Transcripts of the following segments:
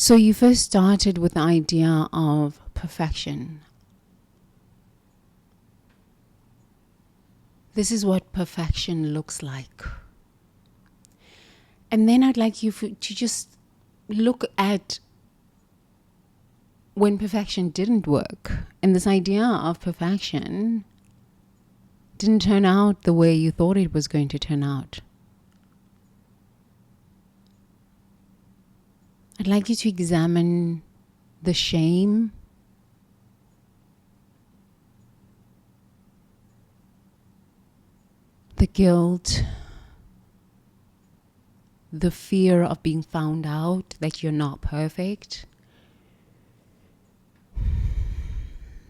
So you first started with the idea of perfection. This is what perfection looks like. And then I'd like you to just look at when perfection didn't work. And this idea of perfection didn't turn out the way you thought it was going to turn out. I'd like you to examine the shame, the guilt, the fear of being found out, that you're not perfect,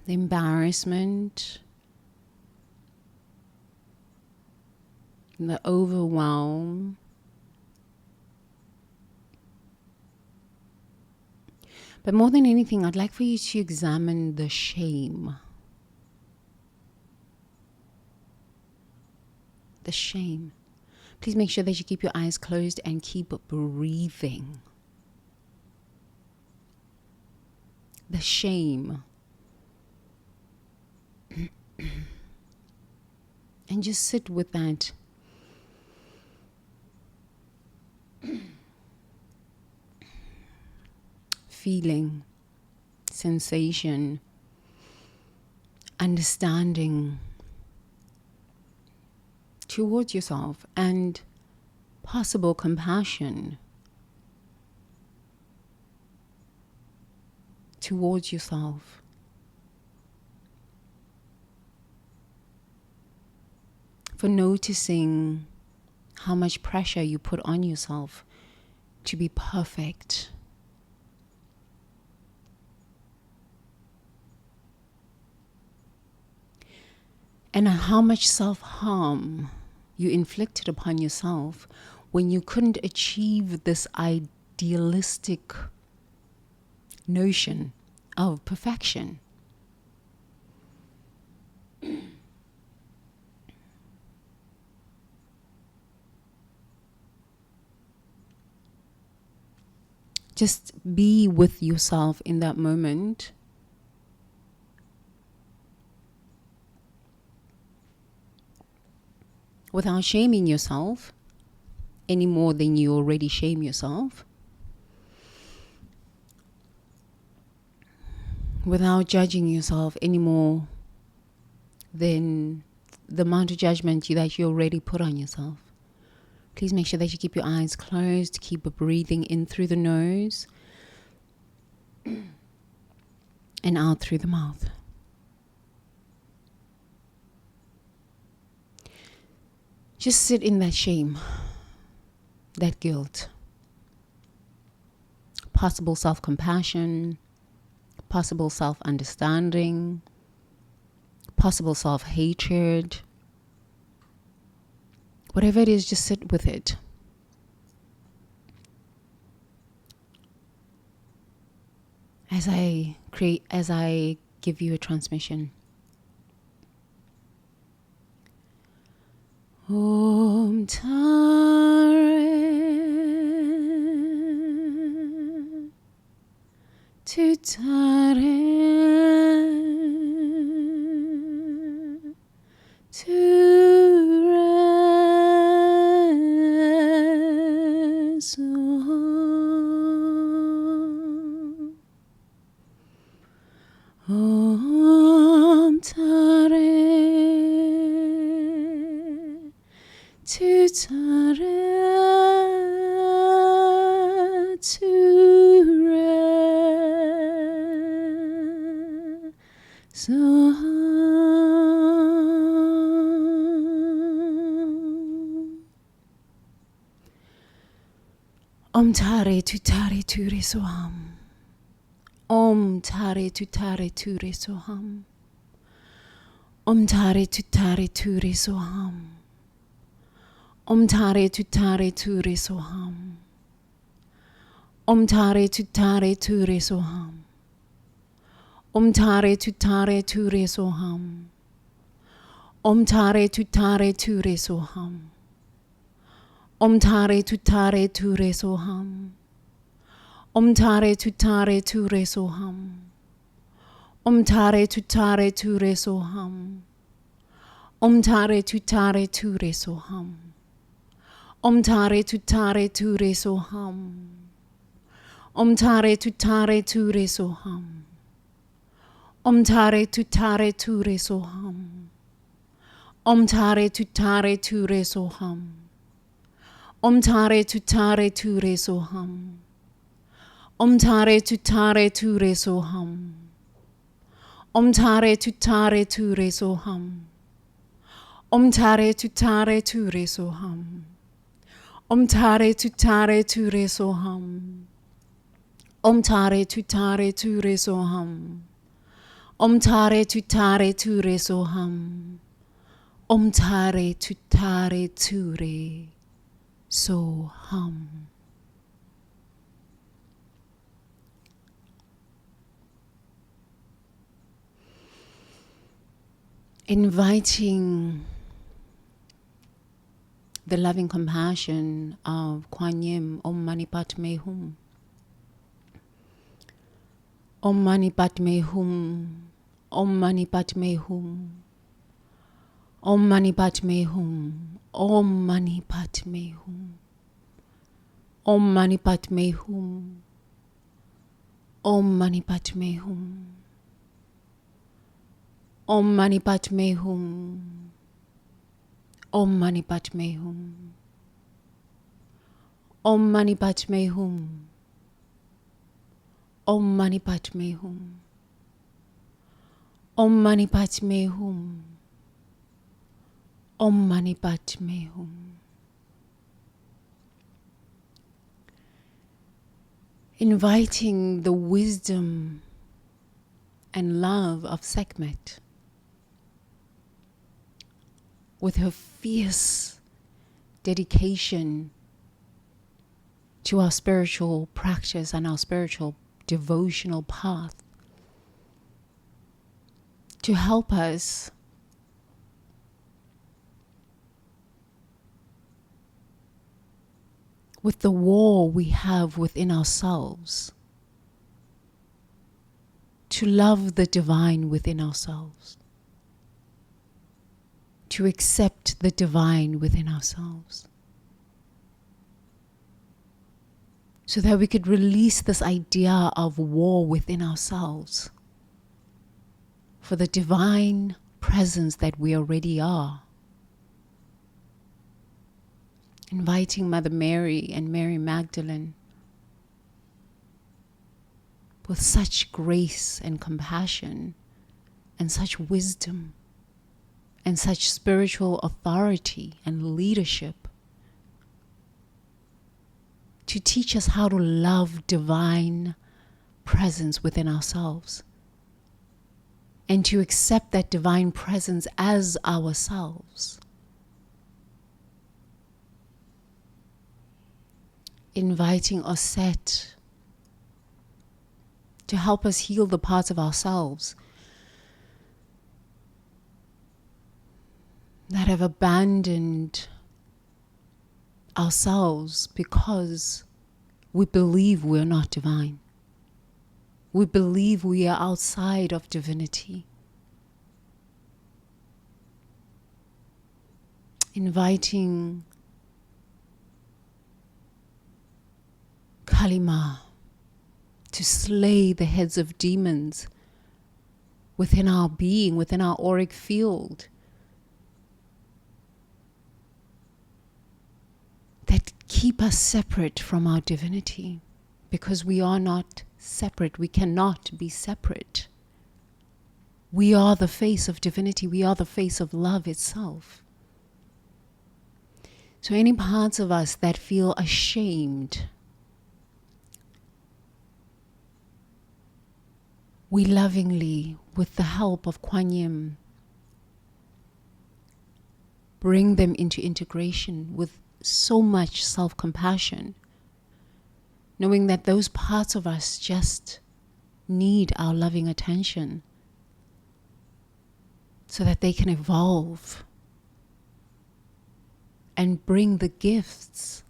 the embarrassment, the overwhelm. But more than anything, I'd like for you to examine the shame. The shame. Please make sure that you keep your eyes closed and keep breathing. The shame. And just sit with that. Feeling, sensation, understanding towards yourself, and possible compassion towards yourself. For noticing how much pressure you put on yourself to be perfect. And how much self-harm you inflicted upon yourself when you couldn't achieve this idealistic notion of perfection. Just be with yourself in that moment. Without shaming yourself any more than you already shame yourself. Without judging yourself any more than the amount of judgment that you already put on yourself. Please make sure that you keep your eyes closed, keep breathing in through the nose and out through the mouth. Just sit in that shame, that guilt, possible self-compassion, possible self-understanding, possible self-hatred. Whatever it is, just sit with it. As I give you a transmission. Om Tare Tutare Ture Soham. Om Tare Tutare Ture Soham. Om Tare Tutare Ture Soham. Om Tare Tutare Ture Soham. Om Tare Tutare Ture Soham. Om Tare Tutare Ture Soham. Om Tare Tutare Ture Soham. Om Tare Tutare Ture Soham. Om Tare Tutare Ture Soham. Om Tare Tutare Ture Soham. Om Tare Tutare Ture Soham. Om Tare Tutare Ture Soham. Om Tare Tutare Ture Soham. Om Tare Tutare Ture Soham. Om Tare Tutare Ture Soham. Om Tare Tutare Ture Soham. Om Tare Tutare Ture Soham. Om Tare Tutare Ture Soham. Om Tare Tutare Ture Soham. Om Tare Tutare Ture Soham. Om Tare Tutare Ture Soham. Om Tare Tutare Ture Soham. Om Tare Tutare Ture Soham. Om Tare Tutare Ture Soham. Om Tare Tutare Ture Soham. Inviting the loving compassion of Kuan Yin, Om Mani Padme Hum. Om Mani Padme Hum. Om Mani Padme Hum. Om Mani Padme Hum. Om Mani Padme Hum. Om Mani Padme Hum. Om Mani Padme Hum. Om Mani Padme Hum. Om Mani Padme Hum. Om Mani Padme Hum. Om Mani Padme Hum. Om Mani Padme Hum. Om Mani Padme Hum. Inviting the wisdom and love of Sekhmet with her fierce dedication to our spiritual practice and our spiritual devotional path to help us with the war we have within ourselves, to love the divine within ourselves, to accept the divine within ourselves, so that we could release this idea of war within ourselves for the divine presence that we already are. Inviting Mother Mary and Mary Magdalene with such grace and compassion and such wisdom and such spiritual authority and leadership to teach us how to love divine presence within ourselves and to accept that divine presence as ourselves. Inviting Osset to help us heal the parts of ourselves that have abandoned ourselves because we believe we're not divine. We believe we are outside of divinity. Inviting Kalima to slay the heads of demons within our being, within our auric field, that keep us separate from our divinity, because we are not separate. We cannot be separate. We are the face of divinity. We are the face of love itself. So any parts of us that feel ashamed, we lovingly, with the help of Kuan Yin, bring them into integration with so much self-compassion, knowing that those parts of us just need our loving attention so that they can evolve and bring the gifts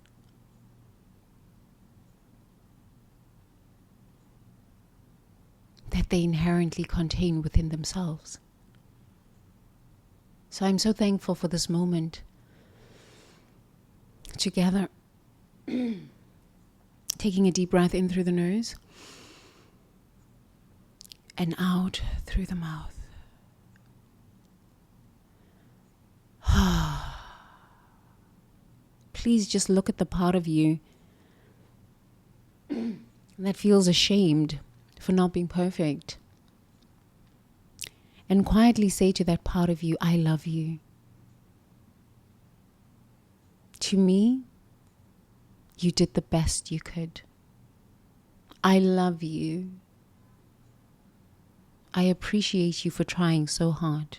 that they inherently contain within themselves. So I'm so thankful for this moment together. Taking a deep breath in through the nose and out through the mouth. Please just look at the part of you that feels ashamed for not being perfect. And quietly say to that part of you, I love you. To me, you did the best you could. I love you. I appreciate you for trying so hard.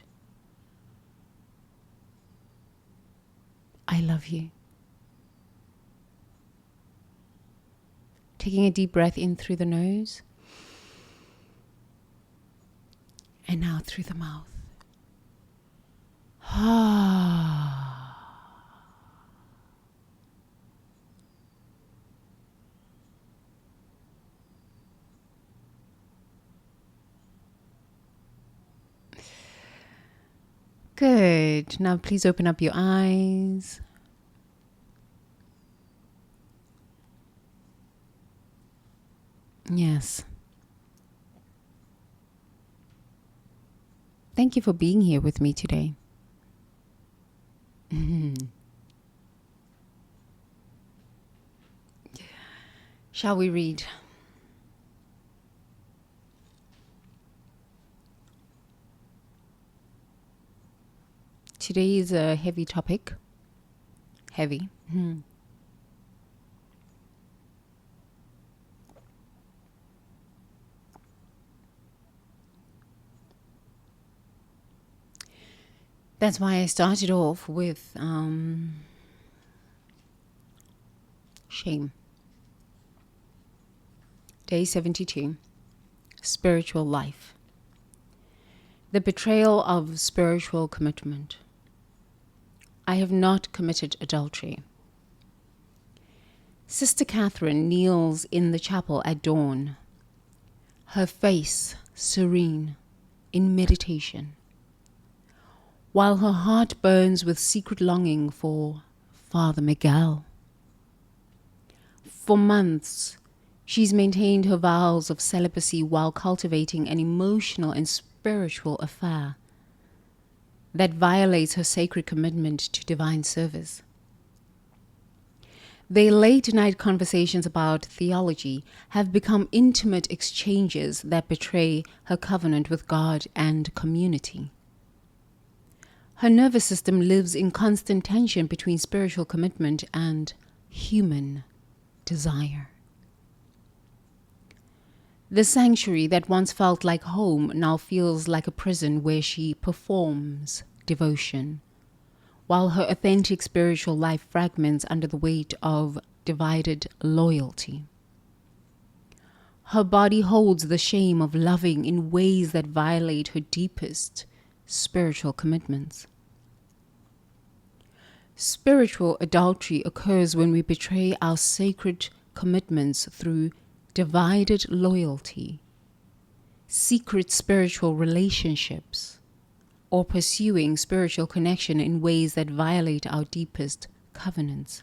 I love you. Taking a deep breath in through the nose and out through the mouth. Good. Now please open up your eyes. Yes. Thank you for being here with me today. Shall we read? Today is a heavy topic. Heavy. That's why I started off with shame. Day 72. Spiritual life. The betrayal of spiritual commitment. I have not committed adultery. Sister Catherine kneels in the chapel at dawn, her face serene in meditation, while her heart burns with secret longing for Father Miguel. For months, she's maintained her vows of celibacy while cultivating an emotional and spiritual affair that violates her sacred commitment to divine service. Their late-night conversations about theology have become intimate exchanges that betray her covenant with God and community. Her nervous system lives in constant tension between spiritual commitment and human desire. The sanctuary that once felt like home now feels like a prison where she performs devotion, while her authentic spiritual life fragments under the weight of divided loyalty. Her body holds the shame of loving in ways that violate her deepest spiritual commitments. Spiritual adultery occurs when we betray our sacred commitments through divided loyalty, secret spiritual relationships, or pursuing spiritual connection in ways that violate our deepest covenants.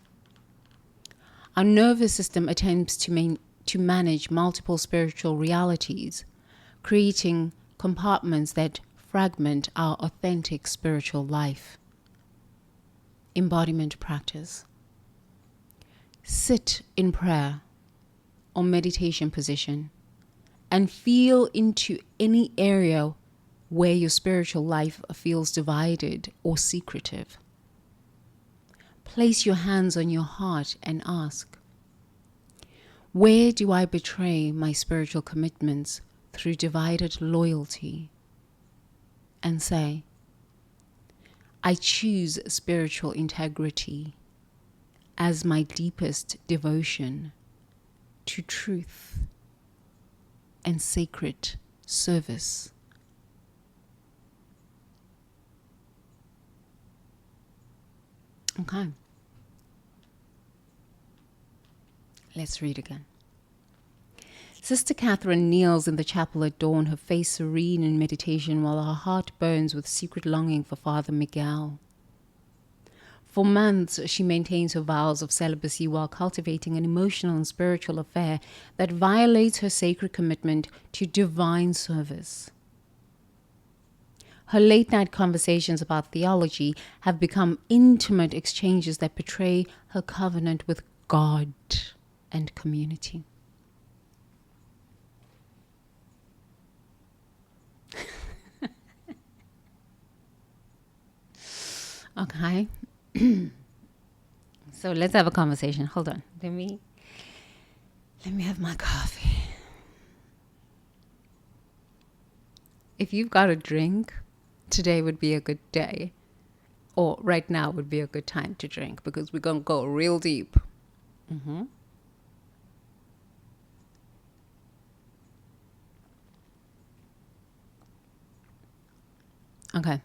Our nervous system attempts to manage multiple spiritual realities, creating compartments that fragment our authentic spiritual life. Embodiment practice. Sit in prayer or meditation position and feel into any area where your spiritual life feels divided or secretive. Place your hands on your heart and ask, where do I betray my spiritual commitments through divided loyalty? And say, I choose spiritual integrity as my deepest devotion to truth and sacred service. Okay. Let's read again. Sister Catherine kneels in the chapel at dawn, her face serene in meditation, while her heart burns with secret longing for Father Miguel. For months, she maintains her vows of celibacy while cultivating an emotional and spiritual affair that violates her sacred commitment to divine service. Her late-night conversations about theology have become intimate exchanges that betray her covenant with God and community. Okay. So let's have a conversation. Hold on. Let me have my coffee. If you've got a drink, today would be a good day. Or right now would be a good time to drink, because we're going to go real deep. Okay.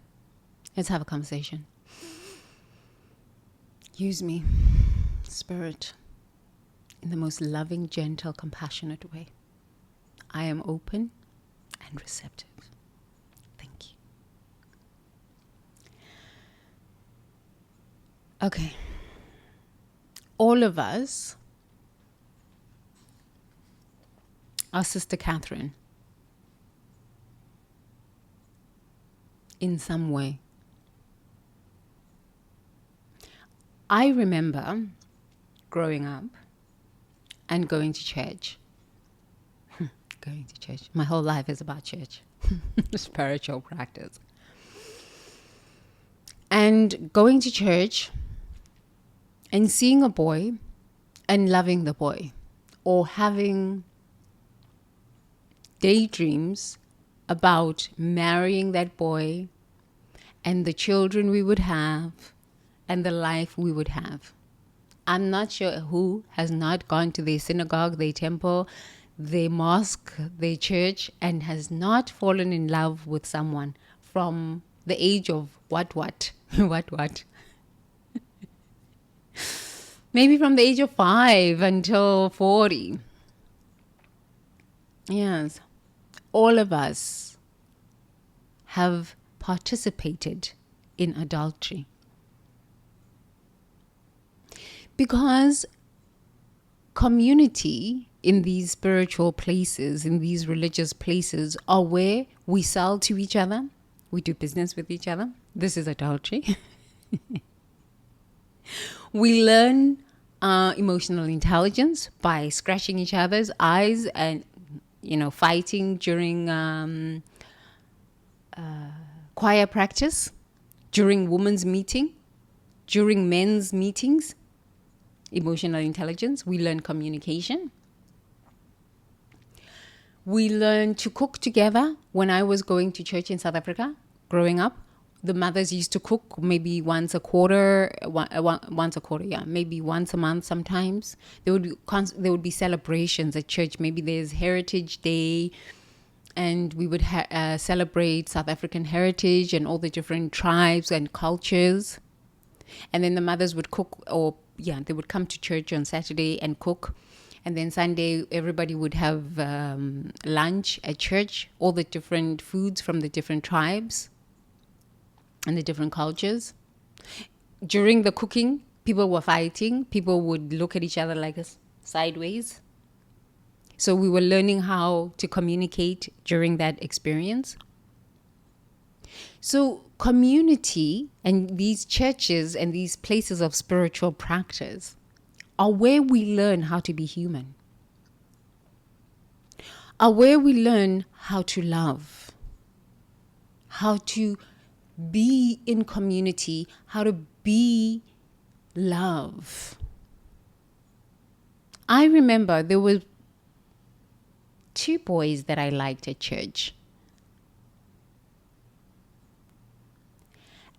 Let's have a conversation. Use me, Spirit, in the most loving, gentle, compassionate way. I am open and receptive. Thank you. Okay. All of us are Sister Catherine in some way. I remember growing up and going to church. Going to church. My whole life is about church. Spiritual practice. And going to church and seeing a boy and loving the boy, or having daydreams about marrying that boy and the children we would have and the life we would have. I'm not sure who has not gone to their synagogue, their temple, their mosque, their church, and has not fallen in love with someone from the age of what? Maybe from the age of 5 until 40. Yes. All of us have participated in adultery. Because community in these spiritual places, in these religious places, are where we sell to each other, we do business with each other. This is adultery. We learn emotional intelligence by scratching each other's eyes and, fighting during choir practice, during women's meeting, during men's meetings. Emotional intelligence. We learn communication. We learn to cook together. When I was going to church in South Africa, growing up, the mothers used to cook maybe once a quarter, maybe once a month sometimes. There would be celebrations at church. Maybe there's Heritage Day, and we would celebrate South African heritage and all the different tribes and cultures. And then the mothers would cook, they would come to church on Saturday and cook. And then Sunday, everybody would have lunch at church, all the different foods from the different tribes and the different cultures. During the cooking, people were fighting. People would look at each other like sideways. So we were learning how to communicate during that experience. So community and these churches and these places of spiritual practice are where we learn how to be human, are where we learn how to love, how to be in community, how to be love. I remember there were 2 boys that I liked at church.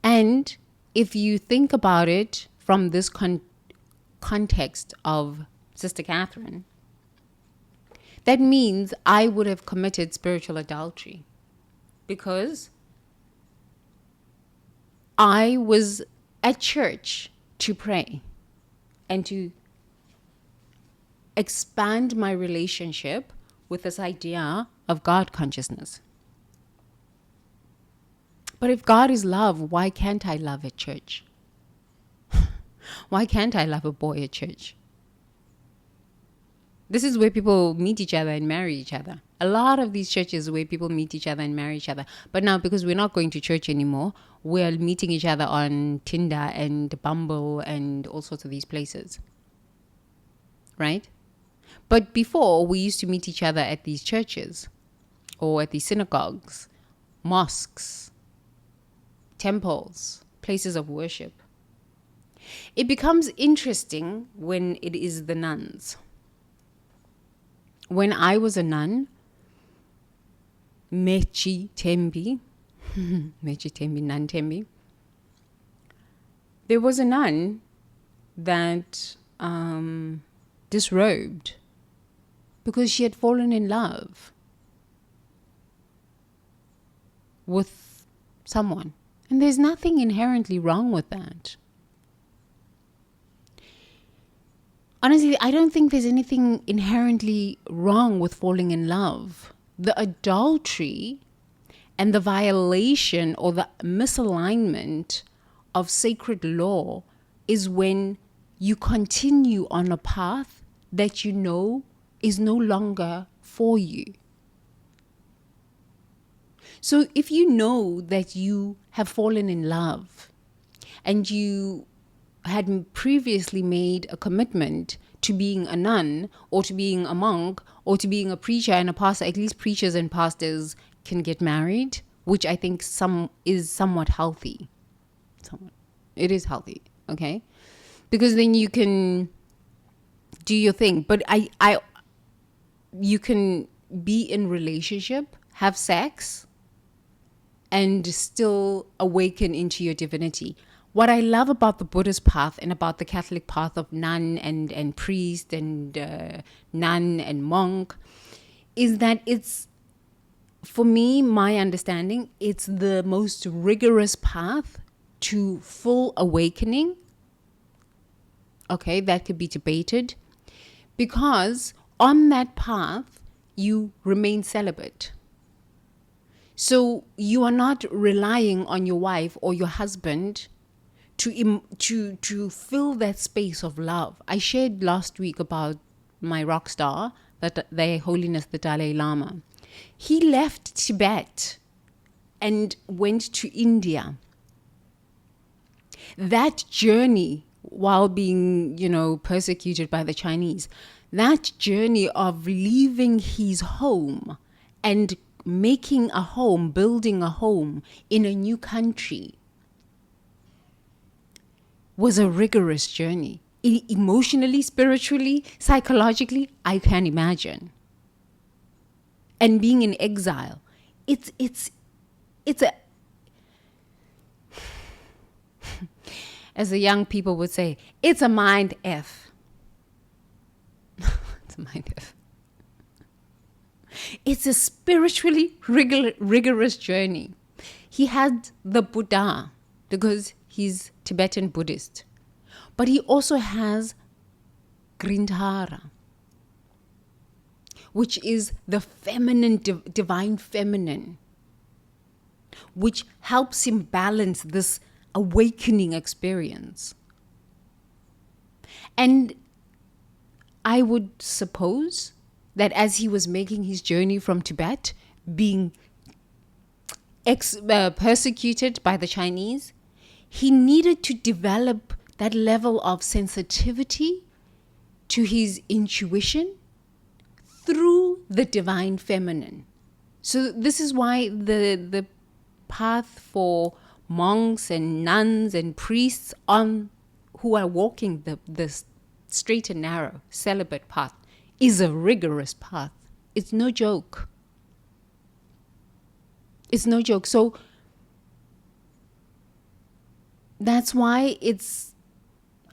And if you think about it from this context of Sister Catherine, that means I would have committed spiritual adultery, because I was at church to pray and to expand my relationship with this idea of God consciousness. But if God is love, why can't I love at church? Why can't I love a boy at church? This is where people meet each other and marry each other. A lot of these churches where people meet each other and marry each other. But now, because we're not going to church anymore, we're meeting each other on Tinder and Bumble and all sorts of these places. Right? But before, we used to meet each other at these churches or at these synagogues, mosques, temples, places of worship. It becomes interesting when it is the nuns. When I was a nun, Mechi Tembi, Nun Tembi, there was a nun that disrobed because she had fallen in love with someone. And there's nothing inherently wrong with that. Honestly, I don't think there's anything inherently wrong with falling in love. The adultery and the violation or the misalignment of sacred law is when you continue on a path that you know is no longer for you. So if you know that you have fallen in love and you had previously made a commitment to being a nun or to being a monk or to being a preacher and a pastor, at least preachers and pastors can get married, which I think is somewhat healthy. It is healthy, okay? Because then you can do your thing. But you can be in relationship, have sex, and still awaken into your divinity. What I love about the Buddhist path and about the Catholic path of nun and priest and nun and monk is that it's, for me, my understanding, it's the most rigorous path to full awakening. Okay, that could be debated. Because on that path, you remain celibate. So you are not relying on your wife or your husband to fill that space of love. I shared last week about my rock star, Their Holiness the Dalai Lama. He left Tibet and went to India. That journey, while being, persecuted by the Chinese, that journey of leaving his home and making a home, building a home in a new country, was a rigorous journey. Emotionally, spiritually, psychologically, I can't imagine. And being in exile, it's a, as the young people would say, it's a mind F. It's a mind F. It's a spiritually rigorous journey. He had the Buddha because he's Tibetan Buddhist. But he also has Grindhara, which is the feminine, divine feminine, which helps him balance this awakening experience. And I would suppose that as he was making his journey from Tibet, being persecuted by the Chinese, he needed to develop that level of sensitivity to his intuition through the divine feminine. So this is why the path for monks and nuns and priests who are walking the straight and narrow celibate path is a rigorous path. It's no joke. It's no joke. So that's why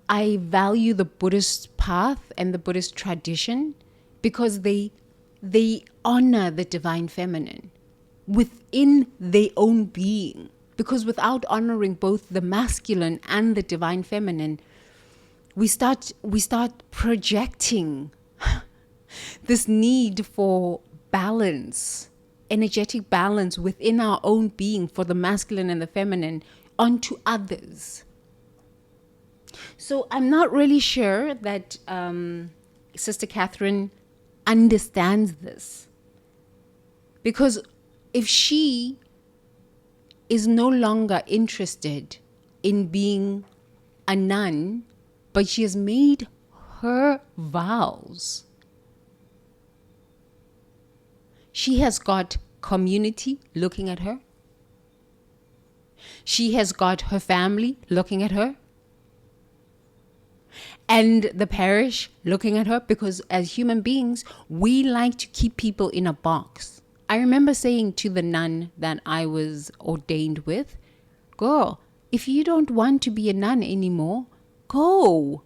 I value the Buddhist path and the Buddhist tradition, because they honor the divine feminine within their own being. Because without honoring both the masculine and the divine feminine, we start projecting This need for balance, energetic balance within our own being, for the masculine and the feminine, onto others. So I'm not really sure that Sister Catherine understands this. Because if she is no longer interested in being a nun, but she has made her vows, she has got community looking at her. She has got her family looking at her. And the parish looking at her, because as human beings, we like to keep people in a box. I remember saying to the nun that I was ordained with, girl, if you don't want to be a nun anymore, go.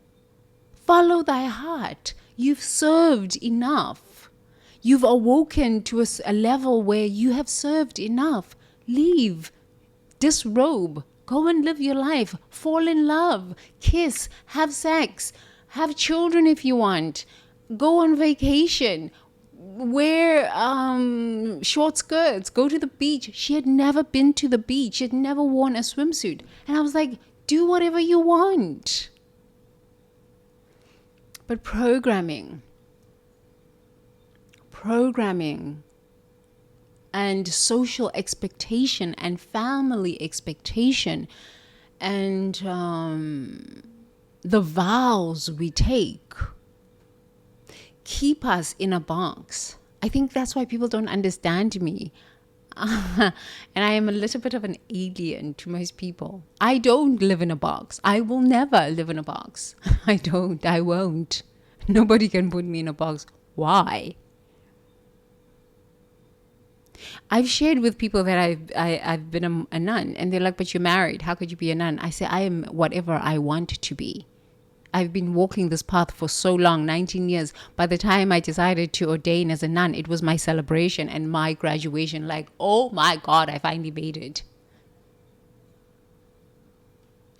Follow thy heart. You've served enough. You've awoken to a level where you have served enough. Leave. Disrobe. Go and live your life. Fall in love. Kiss. Have sex. Have children if you want. Go on vacation. Wear short skirts. Go to the beach. She had never been to the beach. She had never worn a swimsuit. And I was like, do whatever you want. But programming and social expectation and family expectation and the vows we take keep us in a box. I think that's why people don't understand me. And I am a little bit of an alien to most people. I don't live in a box. I will never live in a box. I won't. Nobody can put me in a box. Why? I've shared with people that I've been a nun, and they're like, but you're married. How could you be a nun? I say, I am whatever I want to be. I've been walking this path for so long, 19 years. By the time I decided to ordain as a nun, it was my celebration and my graduation. Like, oh my God, I finally made it.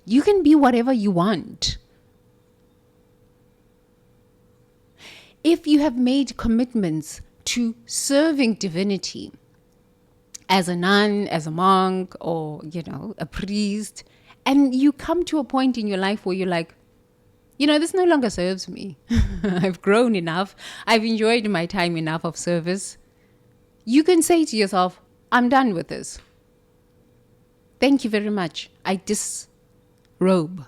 You can be whatever you want. If you have made commitments to serving divinity as a nun, as a monk, or, a priest, and you come to a point in your life where you're like, this no longer serves me. I've grown enough. I've enjoyed my time enough of service. You can say to yourself, I'm done with this. Thank you very much. I disrobe.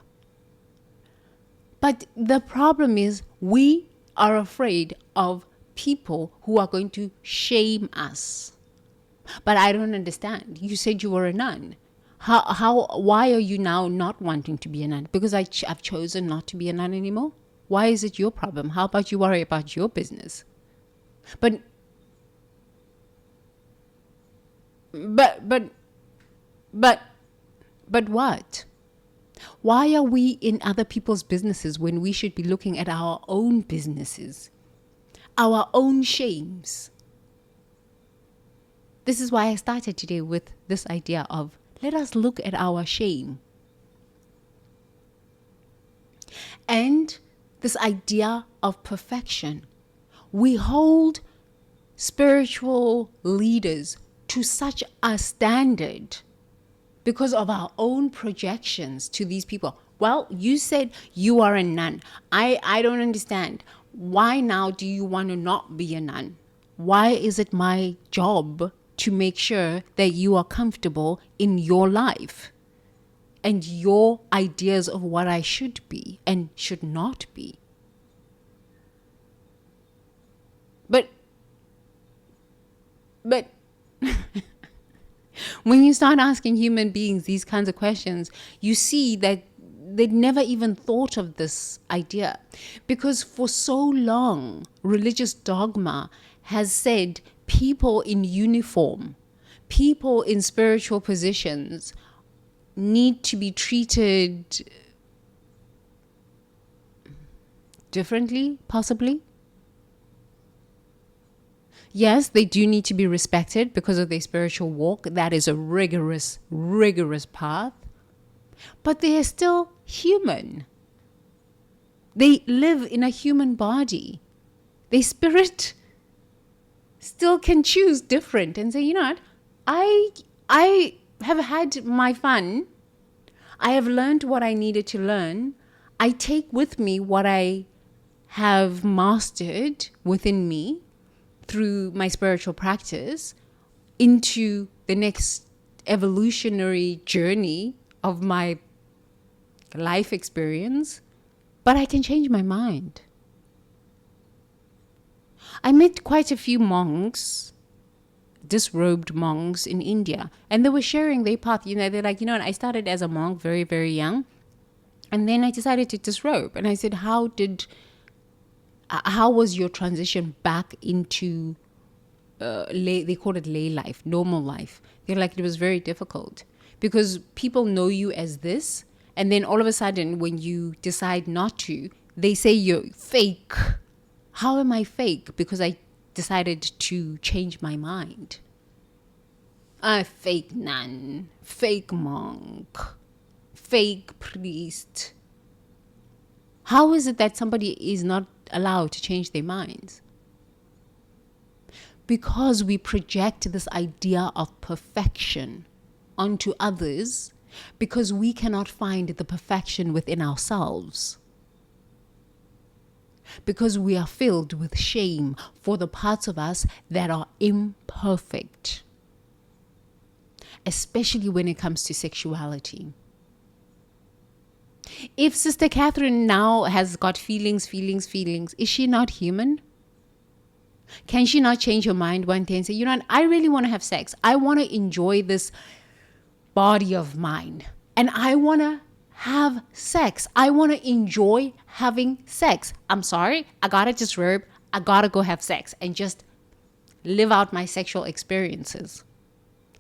But the problem is we are afraid of people who are going to shame us. But I don't understand. You said you were a nun. Why are you now not wanting to be a nun? Because I've chosen not to be a nun anymore? Why is it your problem? How about you worry about your business? But what? Why are we in other people's businesses when we should be looking at our own businesses, our own shames? This is why I started today with this idea of let us look at our shame. And this idea of perfection. We hold spiritual leaders to such a standard because of our own projections to these people. Well, you said you are a nun. I don't understand. Why now do you want to not be a nun? Why is it my job to make sure that you are comfortable in your life and your ideas of what I should be and should not be? But when you start asking human beings these kinds of questions, you see that they'd never even thought of this idea. Because for so long, religious dogma has said people in uniform, people in spiritual positions need to be treated differently, possibly. Yes, they do need to be respected because of their spiritual walk. That is a rigorous path. But they are still human. They live in a human body. Their spirit still can choose different and say, you know what, I have had my fun. I have learned what I needed to learn. I take with me what I have mastered within me through my spiritual practice into the next evolutionary journey of my life experience, but I can change my mind. I met quite a few monks, disrobed monks in India, and they were sharing their path. You know, they're like, you know, I started as a monk very, very young, and then I decided to disrobe. And I said, how was your transition back into they call it lay life, normal life? They're like, it was very difficult because people know you as this, and then all of a sudden when you decide not to, they say you're fake. How am I fake? Because I decided to change my mind. A fake nun, fake monk, fake priest. How is it that somebody is not allowed to change their minds? Because we project this idea of perfection onto others because we cannot find the perfection within ourselves. Because we are filled with shame for the parts of us that are imperfect, especially when it comes to sexuality. If Sister Catherine now has got feelings, is she not human? Can she not change her mind one day and say, you know what, I really want to have sex. I want to enjoy this body of mine. And I want to have sex. I want to enjoy having sex. I'm sorry, I got to disrobe. I got to go have sex and just live out my sexual experiences.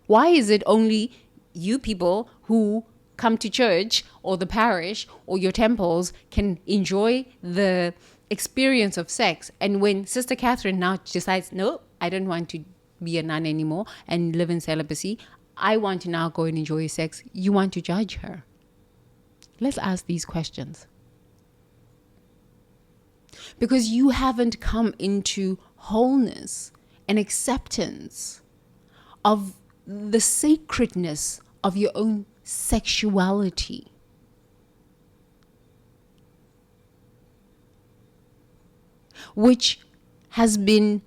Why is it only you people who come to church or the parish or your temples can enjoy the experience of sex, and when Sister Catherine now decides, no, I don't want to be a nun anymore and live in celibacy, I want to now go and enjoy sex, you want to judge her? Let's ask these questions. Because you haven't come into wholeness and acceptance of the sacredness of your own sexuality. Which has been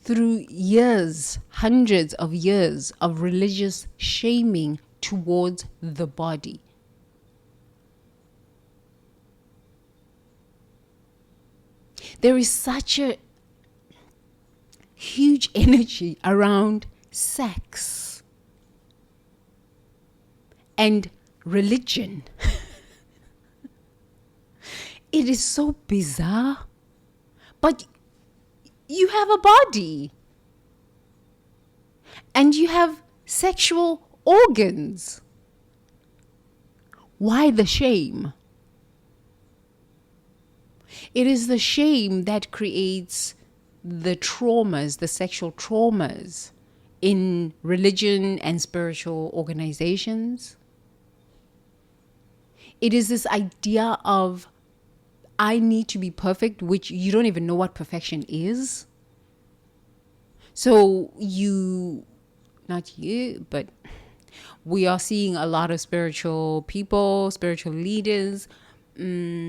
through years, hundreds of years of religious shaming towards the body. There is such a huge energy around sex and religion. It is so bizarre. But you have a body. And you have sexual organs. Why the shame? It is the shame that creates the traumas, the sexual traumas in religion and spiritual organizations. It is this idea of I need to be perfect, which you don't even know what perfection is. So not you, but we are seeing a lot of spiritual people, spiritual leaders, even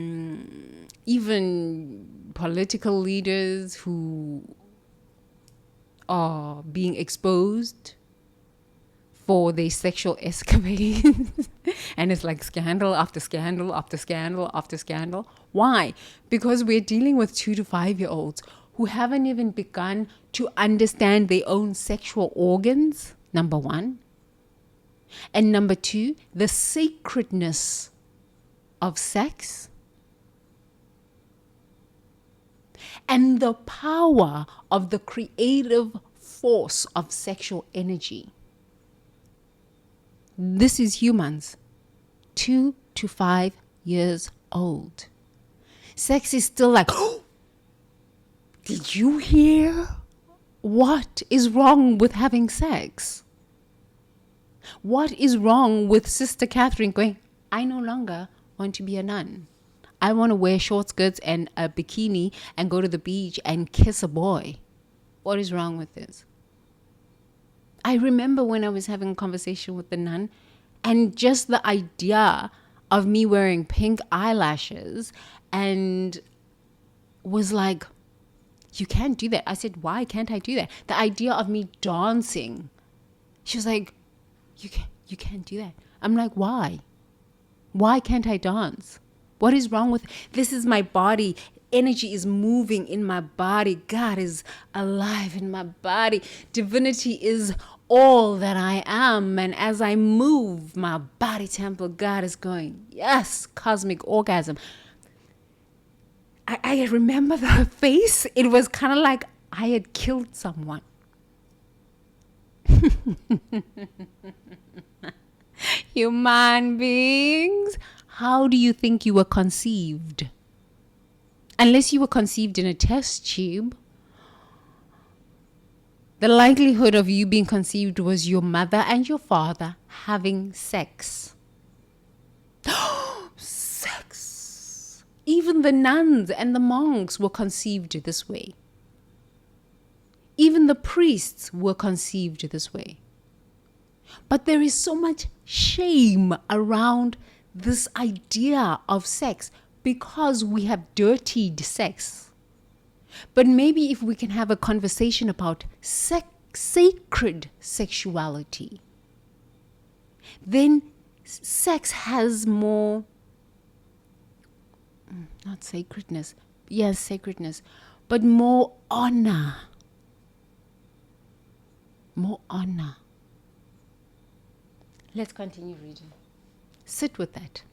political leaders who are being exposed for their sexual escapades. And it's like scandal after scandal after scandal after scandal. Why? Because we're dealing with 2 to 5 year olds who haven't even begun to understand their own sexual organs, number one. And number two, the sacredness of sex and the power of the creative force of sexual energy. This is humans, 2 to 5 years old. Sex is still like, oh, did you hear? What is wrong with having sex? What is wrong with Sister Catherine going, I no longer want to be a nun. I want to wear short skirts and a bikini and go to the beach and kiss a boy. What is wrong with this? I remember when I was having a conversation with the nun, and just the idea of me wearing pink eyelashes, and was like, you can't do that. I said, why can't I do that? The idea of me dancing. She was like, you can't do that. I'm like, why? Why can't I dance? What is wrong with this? Is my body. Energy is moving in my body. God is alive in my body. Divinity is all that I am. And as I move my body temple, God is going, yes, cosmic orgasm. I remember the face. It was kind of like I had killed someone. Human beings, how do you think you were conceived? Unless you were conceived in a test tube, the likelihood of you being conceived was your mother and your father having sex. Sex. Even the nuns and the monks were conceived this way. Even the priests were conceived this way. But there is so much shame around this idea of sex because we have dirtied sex. But maybe if we can have a conversation about sacred sexuality, then sex has more, not sacredness, yes, sacredness, but more honor. More honor. Let's continue reading. Sit with that.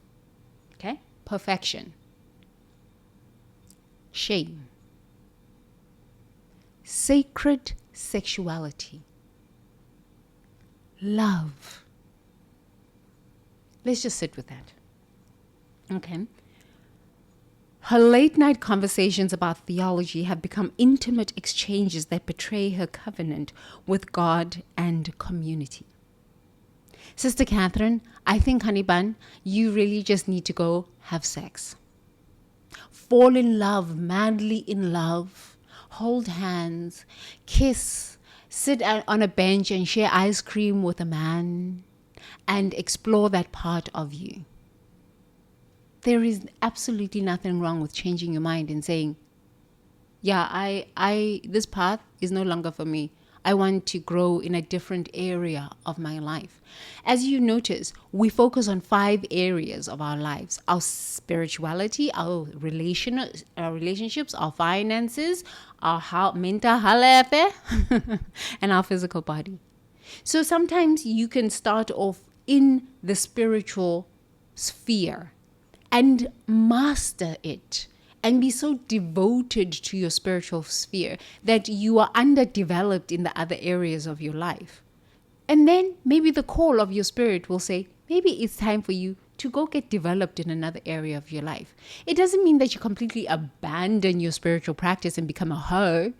Okay? Perfection. Shame. Sacred sexuality. Love. Let's just sit with that. Okay? Her late night conversations about theology have become intimate exchanges that betray her covenant with God and community. Sister Catherine, I think, honey bun, you really just need to go have sex. Fall in love, madly in love, hold hands, kiss, sit on a bench and share ice cream with a man, and explore that part of you. There is absolutely nothing wrong with changing your mind and saying, yeah, this path is no longer for me. I want to grow in a different area of my life. As you notice, we focus on 5 areas of our lives: our spirituality, our relationships, our finances, our mental health, and our physical body. So sometimes you can start off in the spiritual sphere and master it, and be so devoted to your spiritual sphere that you are underdeveloped in the other areas of your life. And then maybe the call of your spirit will say, maybe it's time for you to go get developed in another area of your life. It doesn't mean that you completely abandon your spiritual practice and become a hoe.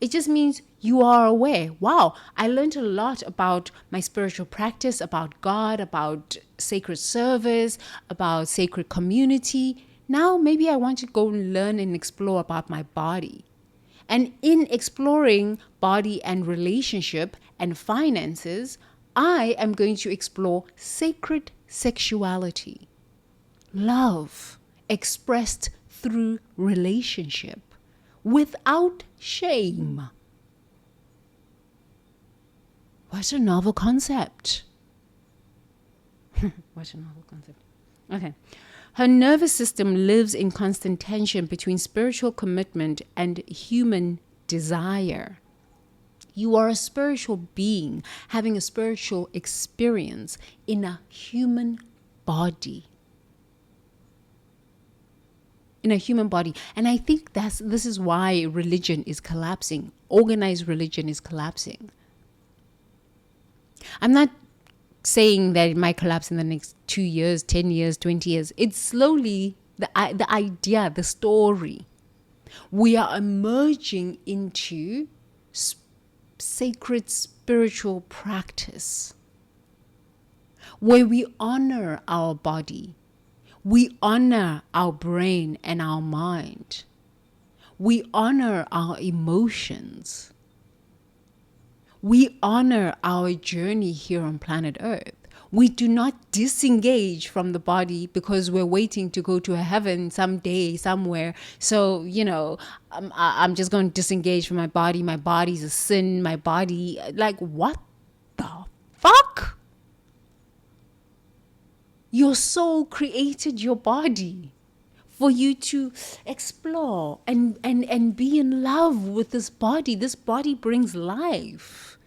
It just means you are aware. Wow, I learned a lot about my spiritual practice, about God, about sacred service, about sacred community. Now maybe I want to go learn and explore about my body. And in exploring body and relationship and finances, I am going to explore sacred sexuality. Love expressed through relationship without shame. What a novel concept. What a novel concept. Okay. Her nervous system lives in constant tension between spiritual commitment and human desire. You are a spiritual being having a spiritual experience in a human body. In a human body. And I think this is why religion is collapsing. Organized religion is collapsing. I'm not saying that it might collapse in the next 2 years, 10 years, 20 years. It's slowly the idea, the story. We are emerging into sacred spiritual practice where we honor our body, We honor our brain and our mind. We honor our emotions. We honor our journey here on planet Earth. We do not disengage from the body because we're waiting to go to a heaven someday, somewhere. So, I'm just going to disengage from my body. My body's a sin. My body, like, what the fuck? Your soul created your body for you to explore and be in love with this body. This body brings life.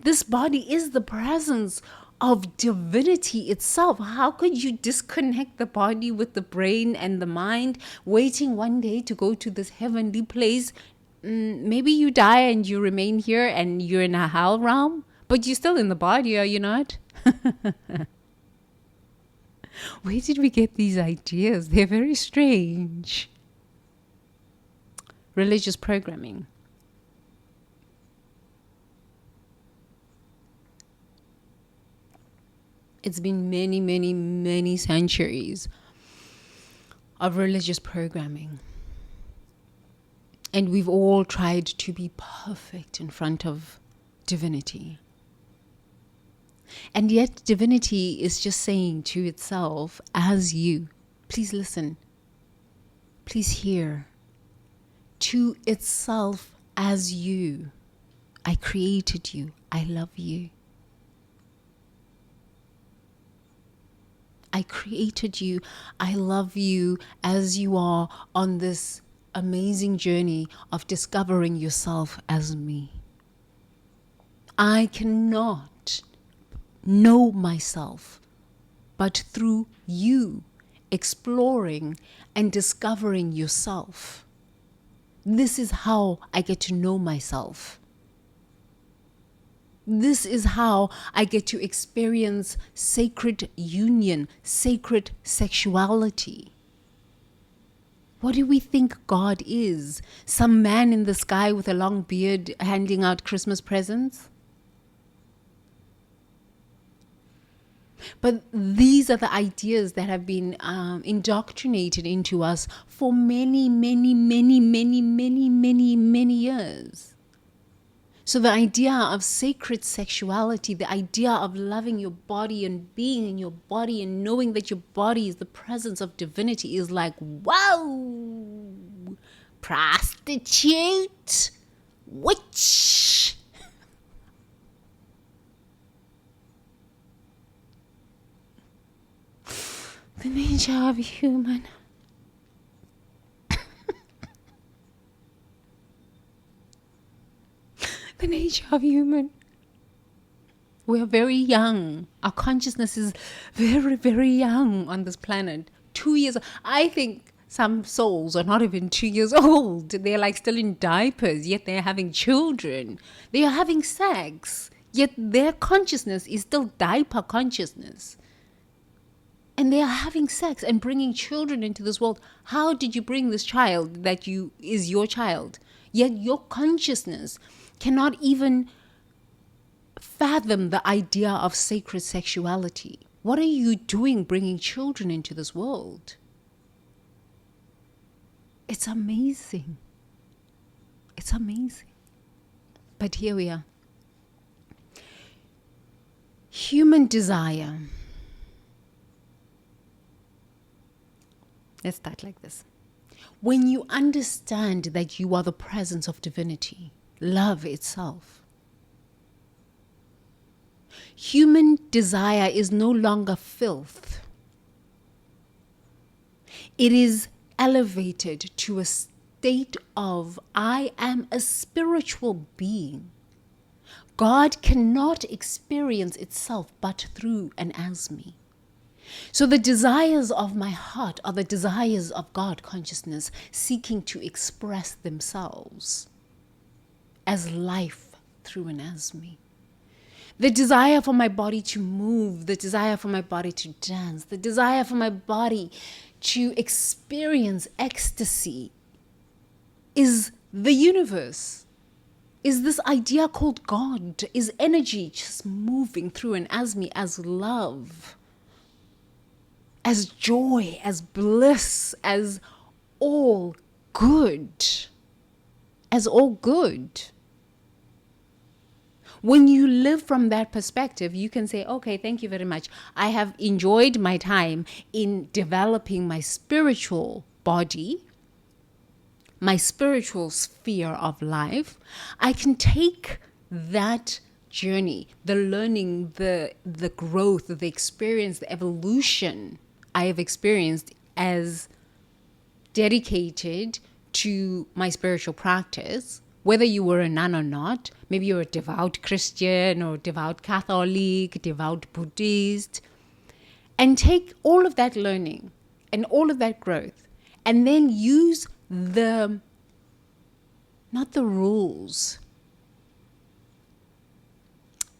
This body is the presence of divinity itself. How could you disconnect the body with the brain and the mind, waiting one day to go to this heavenly place? Maybe you die and you remain here and you're in a hell realm, but you're still in the body, are you not? Where did we get these ideas? They're very strange. Religious programming. It's been many, many, many centuries of religious programming. And we've all tried to be perfect in front of divinity. And yet divinity is just saying to itself, as you, please listen, please hear, to itself as you, I created you, I love you. I created you, I love you as you are on this amazing journey of discovering yourself as me. I cannot know myself but through you exploring and discovering yourself. This is how I get to know myself. This is how I get to experience sacred union, sacred sexuality. What do we think God is? Some man in the sky with a long beard handing out Christmas presents? But these are the ideas that have been indoctrinated into us for many, many, many, many, many, many, many years. So the idea of sacred sexuality, the idea of loving your body and being in your body and knowing that your body is the presence of divinity is like, wow, prostitute, witch. The nature of human. The nature of human. We are very young. Our consciousness is very, very young on this planet. 2 years. I think some souls are not even 2 years old. They're like still in diapers, yet they're having children. They are having sex, yet their consciousness is still diaper consciousness. And they are having sex and bringing children into this world. How did you bring this child that is your child? Yet your consciousness cannot even fathom the idea of sacred sexuality. What are you doing bringing children into this world? It's amazing. It's amazing. But here we are. Human desire. Let's start like this. When you understand that you are the presence of divinity, love itself, human desire is no longer filth. It is elevated to a state of, I am a spiritual being. God cannot experience itself but through and as me. So the desires of my heart are the desires of God consciousness seeking to express themselves as life through and as me. The desire for my body to move, the desire for my body to dance, the desire for my body to experience ecstasy is the universe, is this idea called God, is energy just moving through and as me as love. as joy, as bliss, as all good. As all good. When you live from that perspective, you can say, okay, thank you very much. I have enjoyed my time in developing my spiritual body, my spiritual sphere of life. I can take that journey, the learning, the growth, the experience, the evolution I have experienced as dedicated to my spiritual practice, whether you were a nun or not. Maybe you're a devout Christian or devout Catholic, devout Buddhist, and take all of that learning and all of that growth and then use not the rules,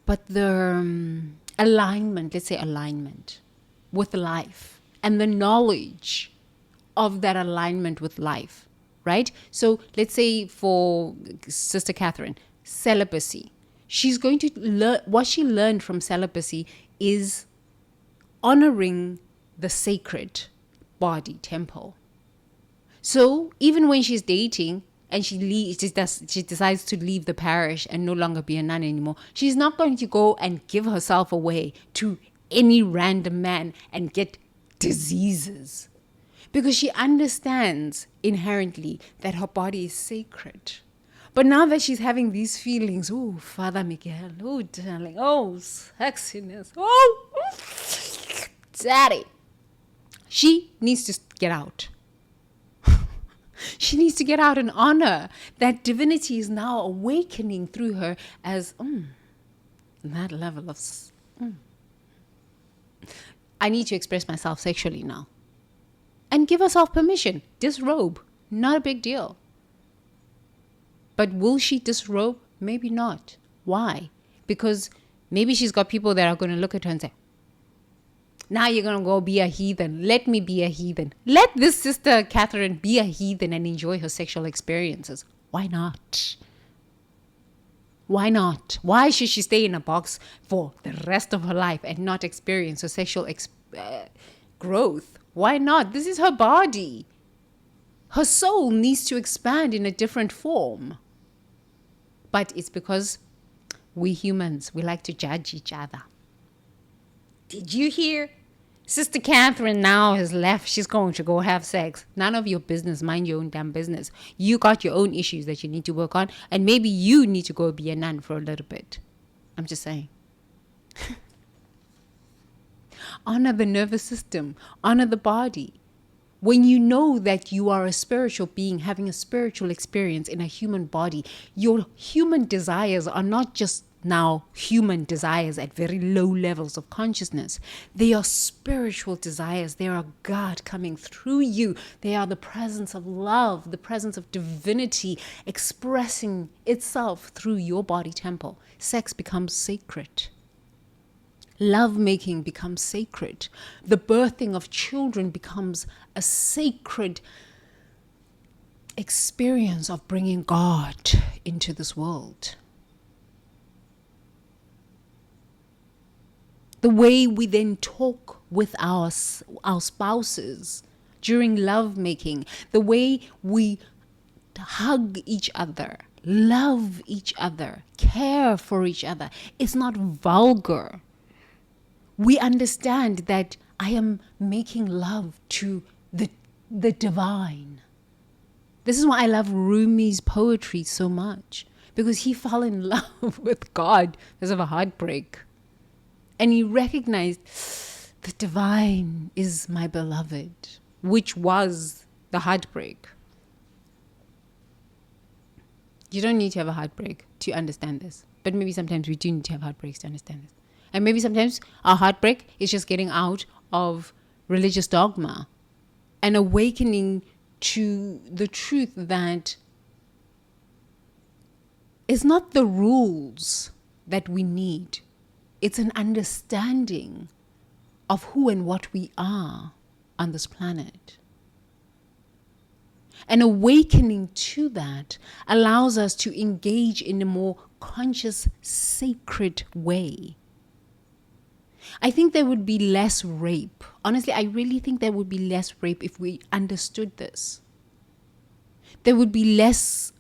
but the alignment, let's say alignment with life and the knowledge of that alignment with life, right? So let's say for Sister Catherine, celibacy. She's going to learn, what she learned from celibacy is honoring the sacred body temple. So even when she's dating and she decides to leave the parish and no longer be a nun anymore, she's not going to go and give herself away to any random man and get diseases, because she understands inherently that her body is sacred. But now that she's having these feelings, oh, Father Miguel, oh, darling, oh, sexiness, oh, daddy, she needs to get out. She needs to get out and honor that divinity is now awakening through her as that level of I need to express myself sexually now. And give herself permission. Disrobe. Not a big deal. But will she disrobe? Maybe not. Why? Because maybe she's got people that are going to look at her and say, now you're going to go be a heathen. Let me be a heathen. Let this Sister Catherine be a heathen and enjoy her sexual experiences. Why not? Why not? Why should she stay in a box for the rest of her life and not experience her sexual growth? Why not? This is her body. Her soul needs to expand in a different form. But it's because we humans, we like to judge each other. Did you hear? Sister Catherine now has left. She's going to go have sex. None of your business. Mind your own damn business. You got your own issues that you need to work on. And maybe you need to go be a nun for a little bit. I'm just saying. Honor the nervous system. Honor the body. When you know that you are a spiritual being having a spiritual experience in a human body, your human desires are not just now human desires at very low levels of consciousness. They are spiritual desires. They are God coming through you. They are the presence of love, the presence of divinity expressing itself through your body temple. Sex becomes sacred. Love-making becomes sacred. The birthing of children becomes a sacred experience of bringing God into this world. The way we then talk with our spouses during lovemaking, the way we hug each other, love each other, care for each other, it's not vulgar. We understand that I am making love to the divine. This is why I love Rumi's poetry so much, because he fell in love with God because of a heartbreak. And he recognized the divine is my beloved, which was the heartbreak. You don't need to have a heartbreak to understand this. But maybe sometimes we do need to have heartbreaks to understand this. And maybe sometimes our heartbreak is just getting out of religious dogma and awakening to the truth that it's not the rules that we need. It's an understanding of who and what we are on this planet. An awakening to that allows us to engage in a more conscious, sacred way. I think there would be less rape. Honestly, I really think there would be less rape if we understood this. There would be less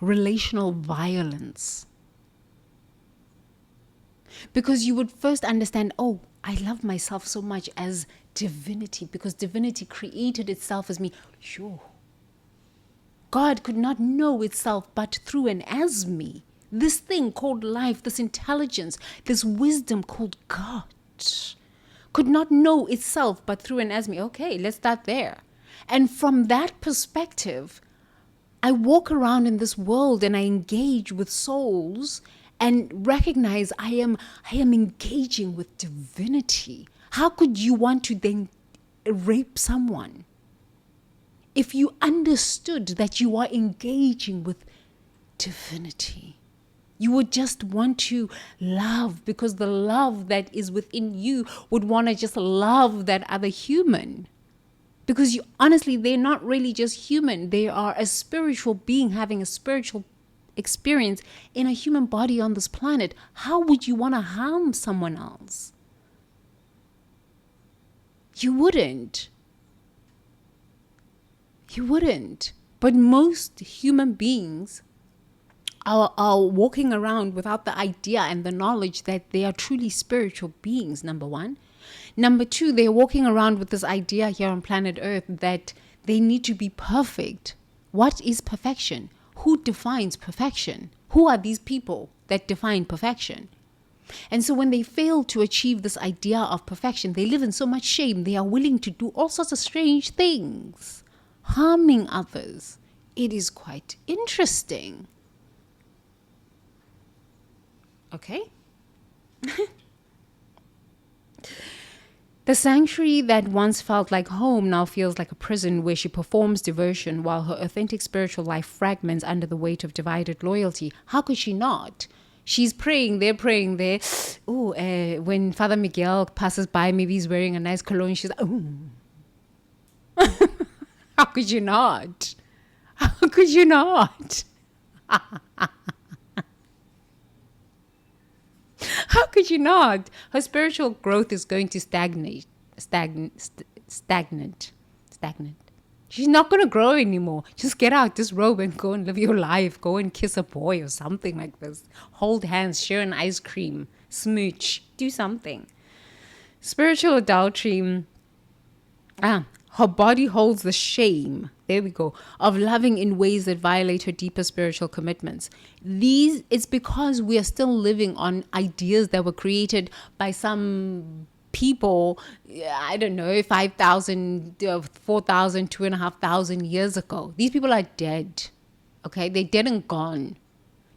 relational violence. Because you would first understand, oh, I love myself so much as divinity, because divinity created itself as me. Sure. God could not know itself but through and as me. This thing called life, this intelligence, this wisdom called God, could not know itself but through and as me. Okay, let's start there. And from that perspective, I walk around in this world and I engage with souls and recognize I am engaging with divinity. How could you want to then rape someone? If you understood that you are engaging with divinity, you would just want to love, because the love that is within you would want to just love that other human. Because honestly, they're not really just human. They are a spiritual being having a spiritual experience in a human body on this planet. How would you want to harm someone else? You wouldn't. You wouldn't. But most human beings are walking around without the idea and the knowledge that they are truly spiritual beings, number one. Number two, they're walking around with this idea here on planet Earth that they need to be perfect. What is perfection? Who defines perfection? Who are these people that define perfection? And so when they fail to achieve this idea of perfection, they live in so much shame. They are willing to do all sorts of strange things, harming others. It is quite interesting. Okay? The sanctuary that once felt like home now feels like a prison where she performs devotion while her authentic spiritual life fragments under the weight of divided loyalty. How could she not? She's praying there. Oh, when Father Miguel passes by, maybe he's wearing a nice cologne. She's like, oh. How could you not? How could you not? How could you not? Her spiritual growth is going to stagnant. She's not going to grow anymore. Just get out this robe and go and live your life. Go and kiss a boy or something like this. Hold hands, share an ice cream, smooch, do something. Spiritual adultery. Her body holds the shame, there we go, of loving in ways that violate her deeper spiritual commitments. It's because we are still living on ideas that were created by some people, I don't know, 5,000, 4,000, 2,500 years ago. These people are dead, okay? They're dead and gone.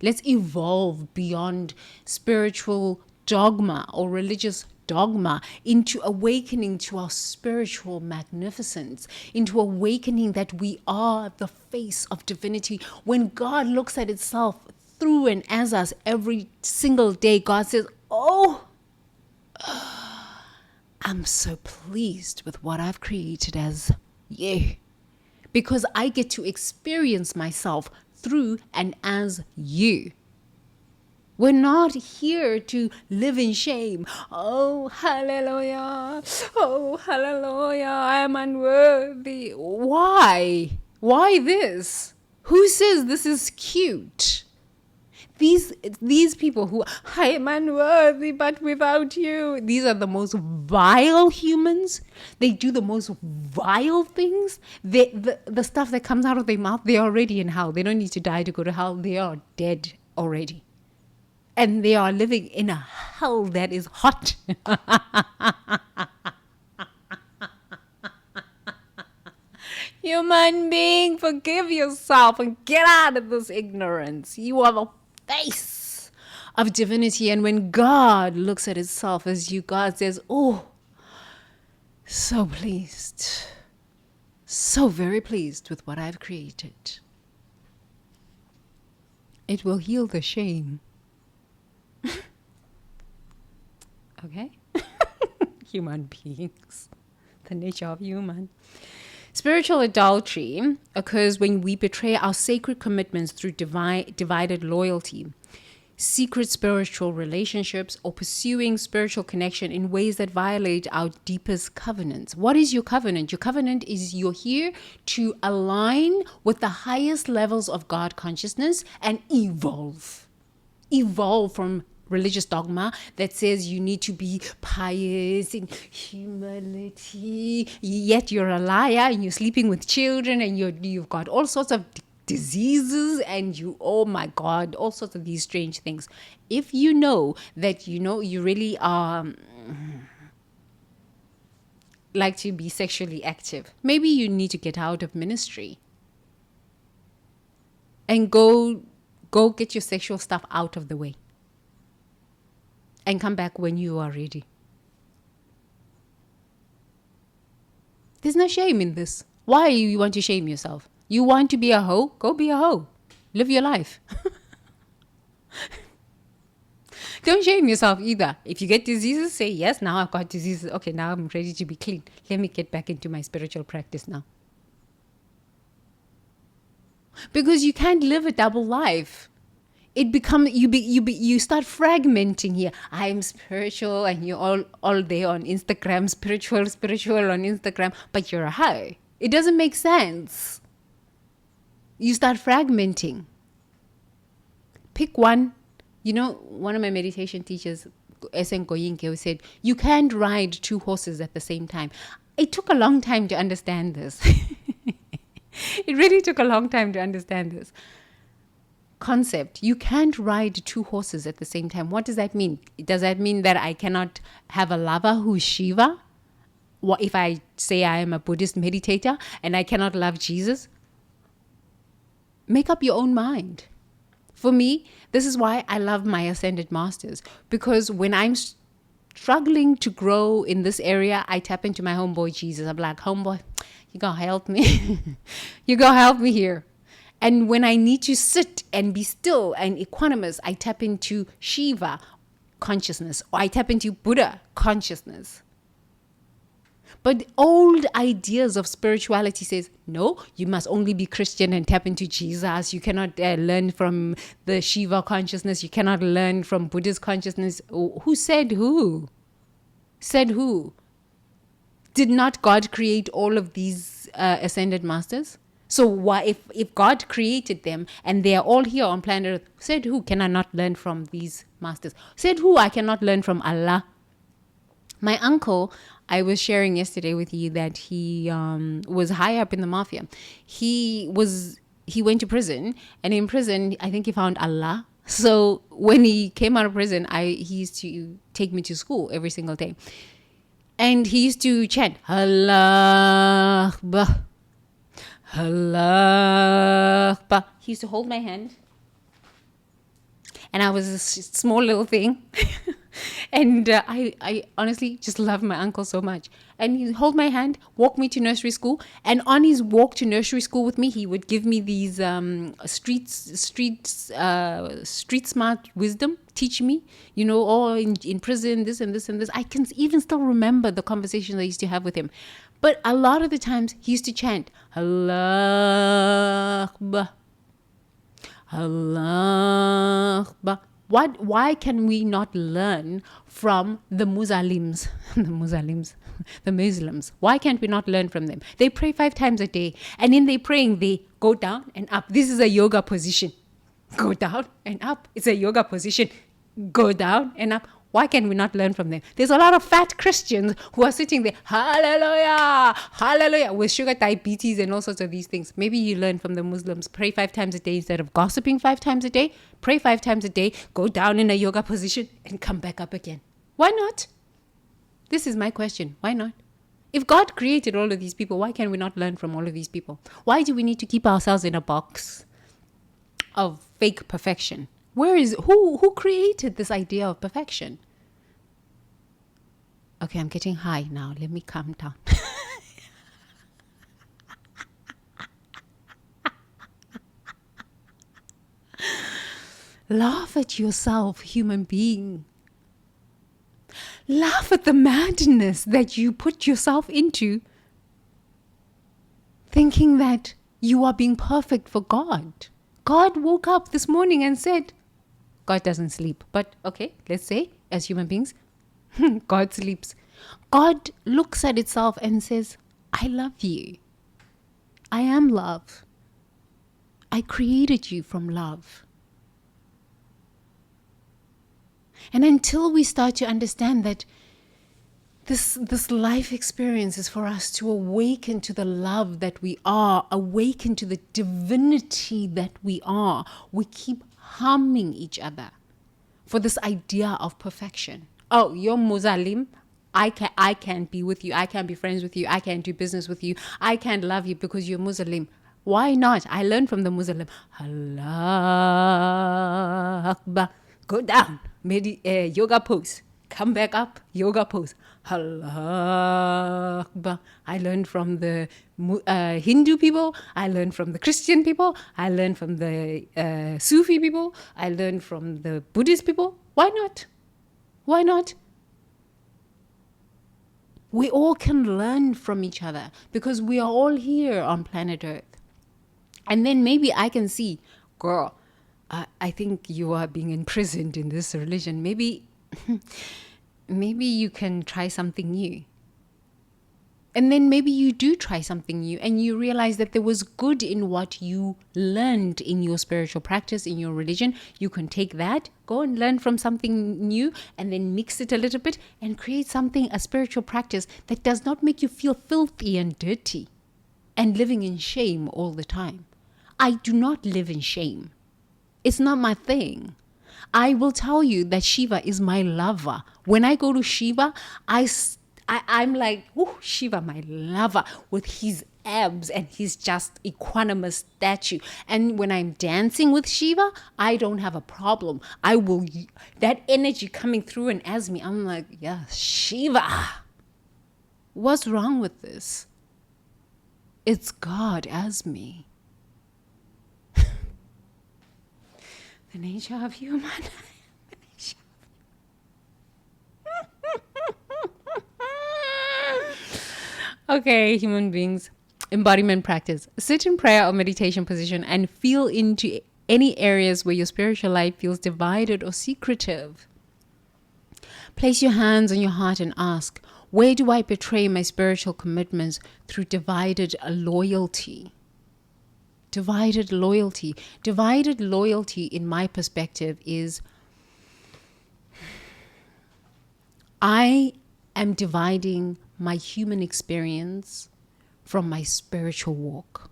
Let's evolve beyond spiritual dogma or religious dogma into awakening to our spiritual magnificence, into awakening that we are the face of divinity. When God looks at itself through and as us every single day, God says, oh, I'm so pleased with what I've created as you, because I get to experience myself through and as you. We're not here to live in shame. Oh, hallelujah. Oh, hallelujah. I am unworthy. Why? Why this? Who says this is cute? These people who, I am unworthy, but without you. These are the most vile humans. They do the most vile things. The stuff that comes out of their mouth, they're already in hell. They don't need to die to go to hell. They are dead already. And they are living in a hell that is hot. Human being, forgive yourself and get out of this ignorance. You are the face of divinity. And when God looks at itself as you, God says, oh, so pleased. So very pleased with what I've created. It will heal the shame. Okay? Human beings. The nature of human. Spiritual adultery occurs when we betray our sacred commitments through divided loyalty. secret spiritual relationships, or pursuing spiritual connection in ways that violate our deepest covenants. What is your covenant? Your covenant is you're here to align with the highest levels of God consciousness and evolve. Evolve from religious dogma that says you need to be pious and humility, yet you're a liar and you're sleeping with children and you've got all sorts of diseases and oh my God, all sorts of these strange things. If you know that you really are like to be sexually active, maybe you need to get out of ministry and go get your sexual stuff out of the way and come back when you are ready. There's no shame in this. Why you want to shame yourself? You want to be a hoe? Go be a hoe. Live your life. Don't shame yourself either. If you get diseases, say, yes, now I've got diseases. Okay, now I'm ready to be clean. Let me get back into my spiritual practice now. Because you can't live a double life. It becomes you start fragmenting here. I'm spiritual, and you're all there on Instagram, spiritual on Instagram, but you're a high. It doesn't make sense. You start fragmenting. Pick one. One of my meditation teachers, S.N. Goyinke, said, you can't ride two horses at the same time. It took a long time to understand this. It really took a long time to understand this concept. You can't ride two horses at the same time. What does that mean? Does that mean that I cannot have a lover who's Shiva? What if I say I am a Buddhist meditator and I cannot love Jesus? Make up your own mind. For me, this is why I love my ascended masters, because when I'm struggling to grow in this area, I tap into my homeboy Jesus. I'm like, homeboy, you gotta help me. You gotta help me here. And when I need to sit and be still and equanimous, I tap into Shiva consciousness, or I tap into Buddha consciousness. But old ideas of spirituality says, no, you must only be Christian and tap into Jesus. You cannot learn from the Shiva consciousness. You cannot learn from Buddhist consciousness. Who said who? Said who? Did not God create all of these ascended masters? So why, if God created them and they are all here on planet Earth, said who can I not learn from these masters? Said who I cannot learn from Allah? My uncle, I was sharing yesterday with you that he was high up in the mafia. He went to prison, and in prison, I think he found Allah. So when he came out of prison, he used to take me to school every single day. And he used to chant, Allah Akbar, Allah Akbar. He used to hold my hand. And I was a small little thing. And I honestly just love my uncle so much. And he'd hold my hand, walk me to nursery school. And on his walk to nursery school with me, he would give me these street smart wisdom, teach me, in prison, this and this and this. I can even still remember the conversations I used to have with him. But a lot of the times he used to chant, Allah Akbar, Allah Akbar. Why can we not learn from the Muslims? The Muslims. Why can't we not learn from them? They pray 5 times a day. And in their praying, they go down and up. This is a yoga position. Go down and up. It's a yoga position. Go down and up. Why can we not learn from them? There's a lot of fat Christians who are sitting there, hallelujah, hallelujah, with sugar diabetes and all sorts of these things. Maybe you learn from the Muslims. Pray 5 times a day instead of gossiping 5 times a day. Pray 5 times a day, go down in a yoga position and come back up again. Why not? This is my question. Why not? If God created all of these people, why can we not learn from all of these people? Why do we need to keep ourselves in a box of fake perfection? Who created this idea of perfection? Okay, I'm getting high now. Let me calm down. Laugh at yourself, human being. Laugh at the madness that you put yourself into, thinking that you are being perfect for God. God woke up this morning and said, God doesn't sleep. But okay, let's say as human beings, God sleeps. God looks at itself and says, I love you. I am love. I created you from love. And until we start to understand that this life experience is for us to awaken to the love that we are, awaken to the divinity that we are, we keep harming each other for this idea of perfection. Oh, you're Muslim. I can't be with you. I can't be friends with you. I can't do business with you. I can't love you because you're Muslim. Why not? I learned from the Muslim. Allah Akbar. Go down. Yoga pose. Come back up. Yoga pose. Allah Akbar. I learned from the Hindu people. I learned from the Christian people. I learned from the Sufi people. I learned from the Buddhist people. Why not? Why not? We all can learn from each other because we are all here on planet Earth. And then maybe I can see, girl, I think you are being imprisoned in this religion. Maybe you can try something new. And then maybe you do try something new and you realize that there was good in what you learned in your spiritual practice, in your religion. You can take that, go and learn from something new and then mix it a little bit and create something, a spiritual practice that does not make you feel filthy and dirty and living in shame all the time. I do not live in shame. It's not my thing. I will tell you that Shiva is my lover. When I go to Shiva, I'm like, oh, Shiva, my lover, with his abs and his just equanimous statue. And when I'm dancing with Shiva, I don't have a problem. That energy coming through and as me, I'm like, yeah, Shiva. What's wrong with this? It's God as me. The nature of human. Okay, human beings. Embodiment practice. Sit in prayer or meditation position and feel into any areas where your spiritual life feels divided or secretive. Place your hands on your heart and ask, where do I betray my spiritual commitments through divided loyalty? Divided loyalty. Divided loyalty, in my perspective, is I am dividing my human experience from my spiritual walk.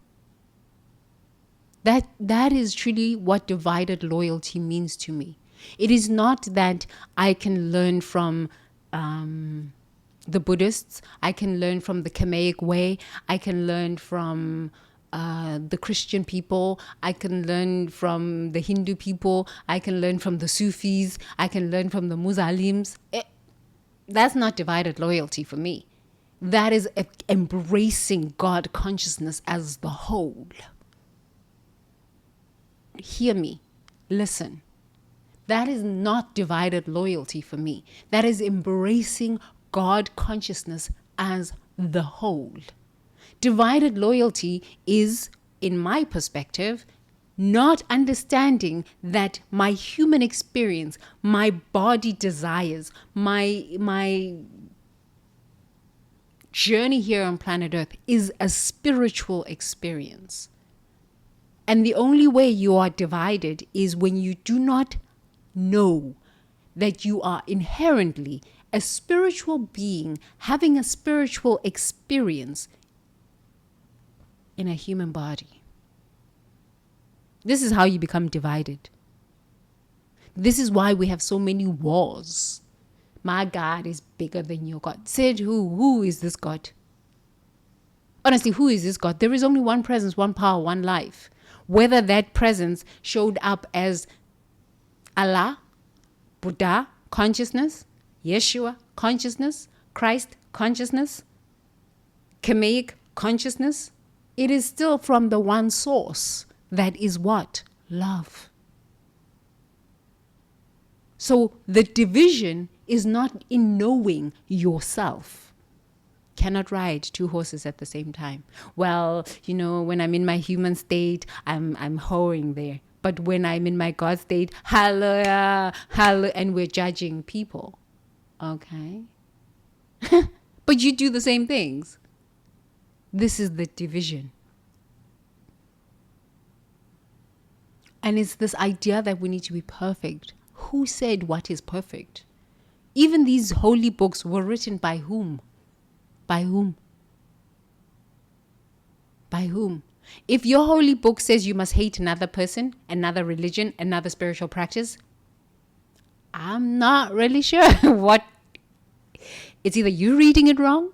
That is truly what divided loyalty means to me. It is not that I can learn from the Buddhists, I can learn from the Kamaic way, I can learn from the Christian people, I can learn from the Hindu people, I can learn from the Sufis, I can learn from the Muslims. That's not divided loyalty for me. That is embracing God consciousness as the whole. Hear me. Listen. That is not divided loyalty for me. That is embracing God consciousness as the whole. Divided loyalty is, in my perspective, not understanding that my human experience, my body desires, my journey here on planet Earth is a spiritual experience. And the only way you are divided is when you do not know that you are inherently a spiritual being having a spiritual experience in a human body. This is how you become divided. This is why we have so many wars. My God is bigger than your God. Said who? Who is this God? Honestly, who is this God? There is only one presence, one power, one life. Whether that presence showed up as Allah, Buddha, consciousness, Yeshua, consciousness, Christ, consciousness, Kamaic, consciousness, it is still from the one source that is what? Love. So the division is not in knowing yourself. Cannot ride two horses at the same time. Well, when I'm in my human state, I'm hoeing there. But when I'm in my God state, hallelujah, hallelujah, and we're judging people. Okay. But you do the same things. This is the division. And it's this idea that we need to be perfect. Who said what is perfect? Even these holy books were written by whom? By whom? By whom? If your holy book says you must hate another person, another religion, another spiritual practice, I'm not really sure what. It's either you reading it wrong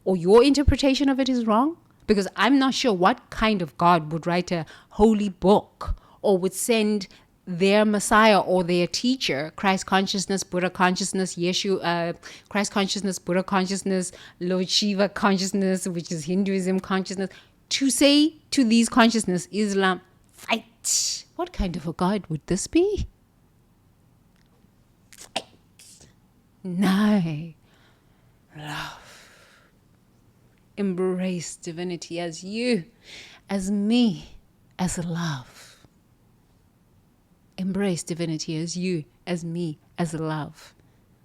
or your interpretation of it is wrong, because I'm not sure what kind of God would write a holy book or would send their Messiah or their teacher, Christ consciousness, Buddha consciousness, Yeshu, Christ consciousness, Buddha consciousness, Lord Shiva consciousness, which is Hinduism consciousness, to say to these consciousness, Islam, fight. What kind of a God would this be? Fight. No. Love. Embrace divinity as you, as me, as love. Embrace divinity as you, as me, as love.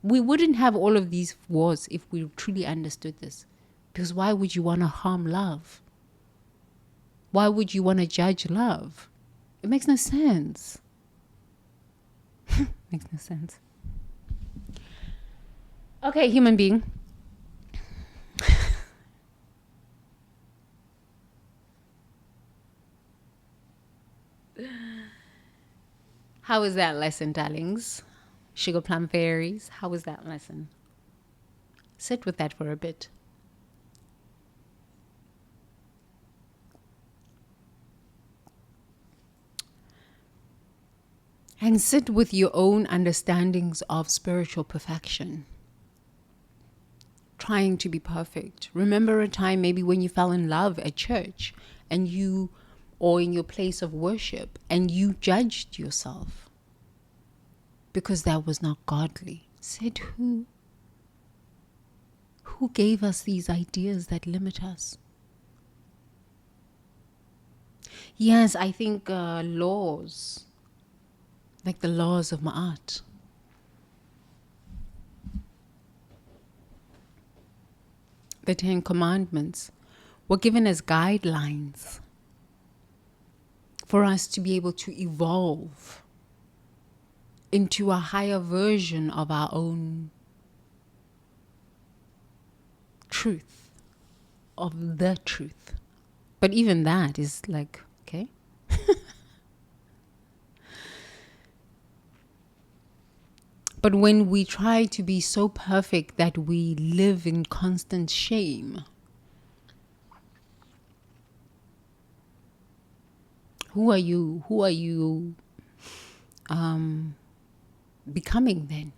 We wouldn't have all of these wars if we truly understood this. Because why would you want to harm love? Why would you want to judge love? It makes no sense. Makes no sense. Okay, human being. How was that lesson, darlings? Sugar plum fairies, how was that lesson? Sit with that for a bit. And sit with your own understandings of spiritual perfection. Trying to be perfect. Remember a time maybe when you fell in love at church and you, or in your place of worship, and you judged yourself because that was not godly. Said who? Who gave us these ideas that limit us? Yes, I think laws, like the laws of Ma'at. The 10 Commandments were given as guidelines for us to be able to evolve into a higher version of our own truth, of the truth. But even that is like, okay. But when we try to be so perfect that we live in constant shame, who are you? Who are you becoming then?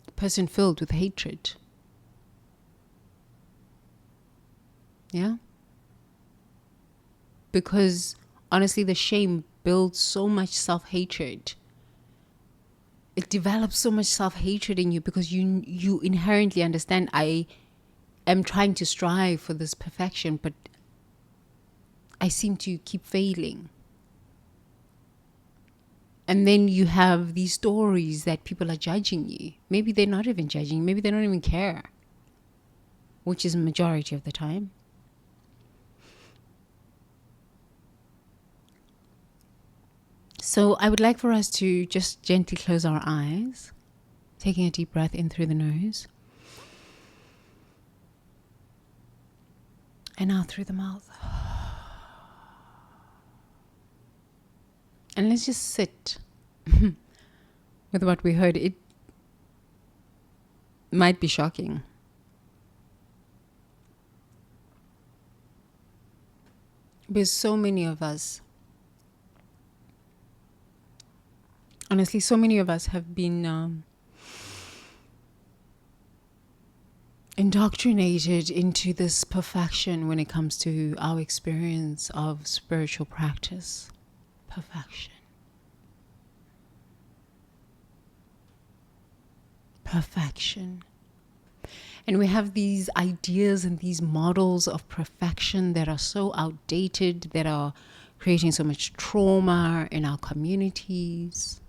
A person filled with hatred. Yeah? Because honestly, the shame builds so much self-hatred. It develops so much self-hatred in you because you inherently understand, I am trying to strive for this perfection, but I seem to keep failing. And then you have these stories that people are judging you. Maybe they're not even judging. Maybe they don't even care, which is the majority of the time. So I would like for us to just gently close our eyes, taking a deep breath in through the nose and out through the mouth. And let's just sit with what we heard. It might be shocking. Because so many of us, honestly, so many of us have been indoctrinated into this perfection when it comes to our experience of spiritual practice. Perfection. Perfection. And we have these ideas and these models of perfection that are so outdated, that are creating so much trauma in our communities.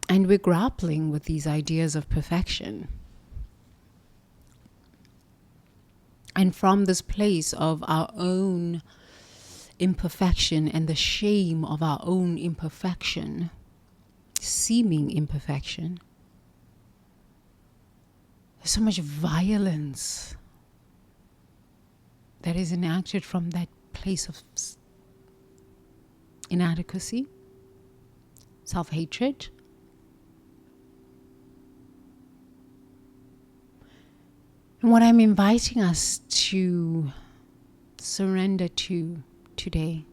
And we're grappling with these ideas of perfection. And from this place of our own imperfection and the shame of our own imperfection, seeming imperfection, there's so much violence that is enacted from that place of inadequacy, self-hatred. And what I'm inviting us to surrender to today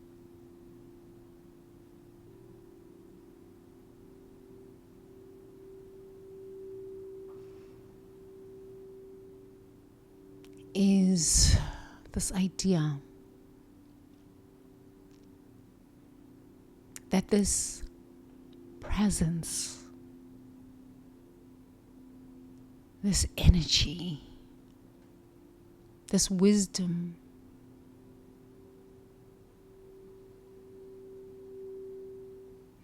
is this idea that this presence, this energy, this wisdom,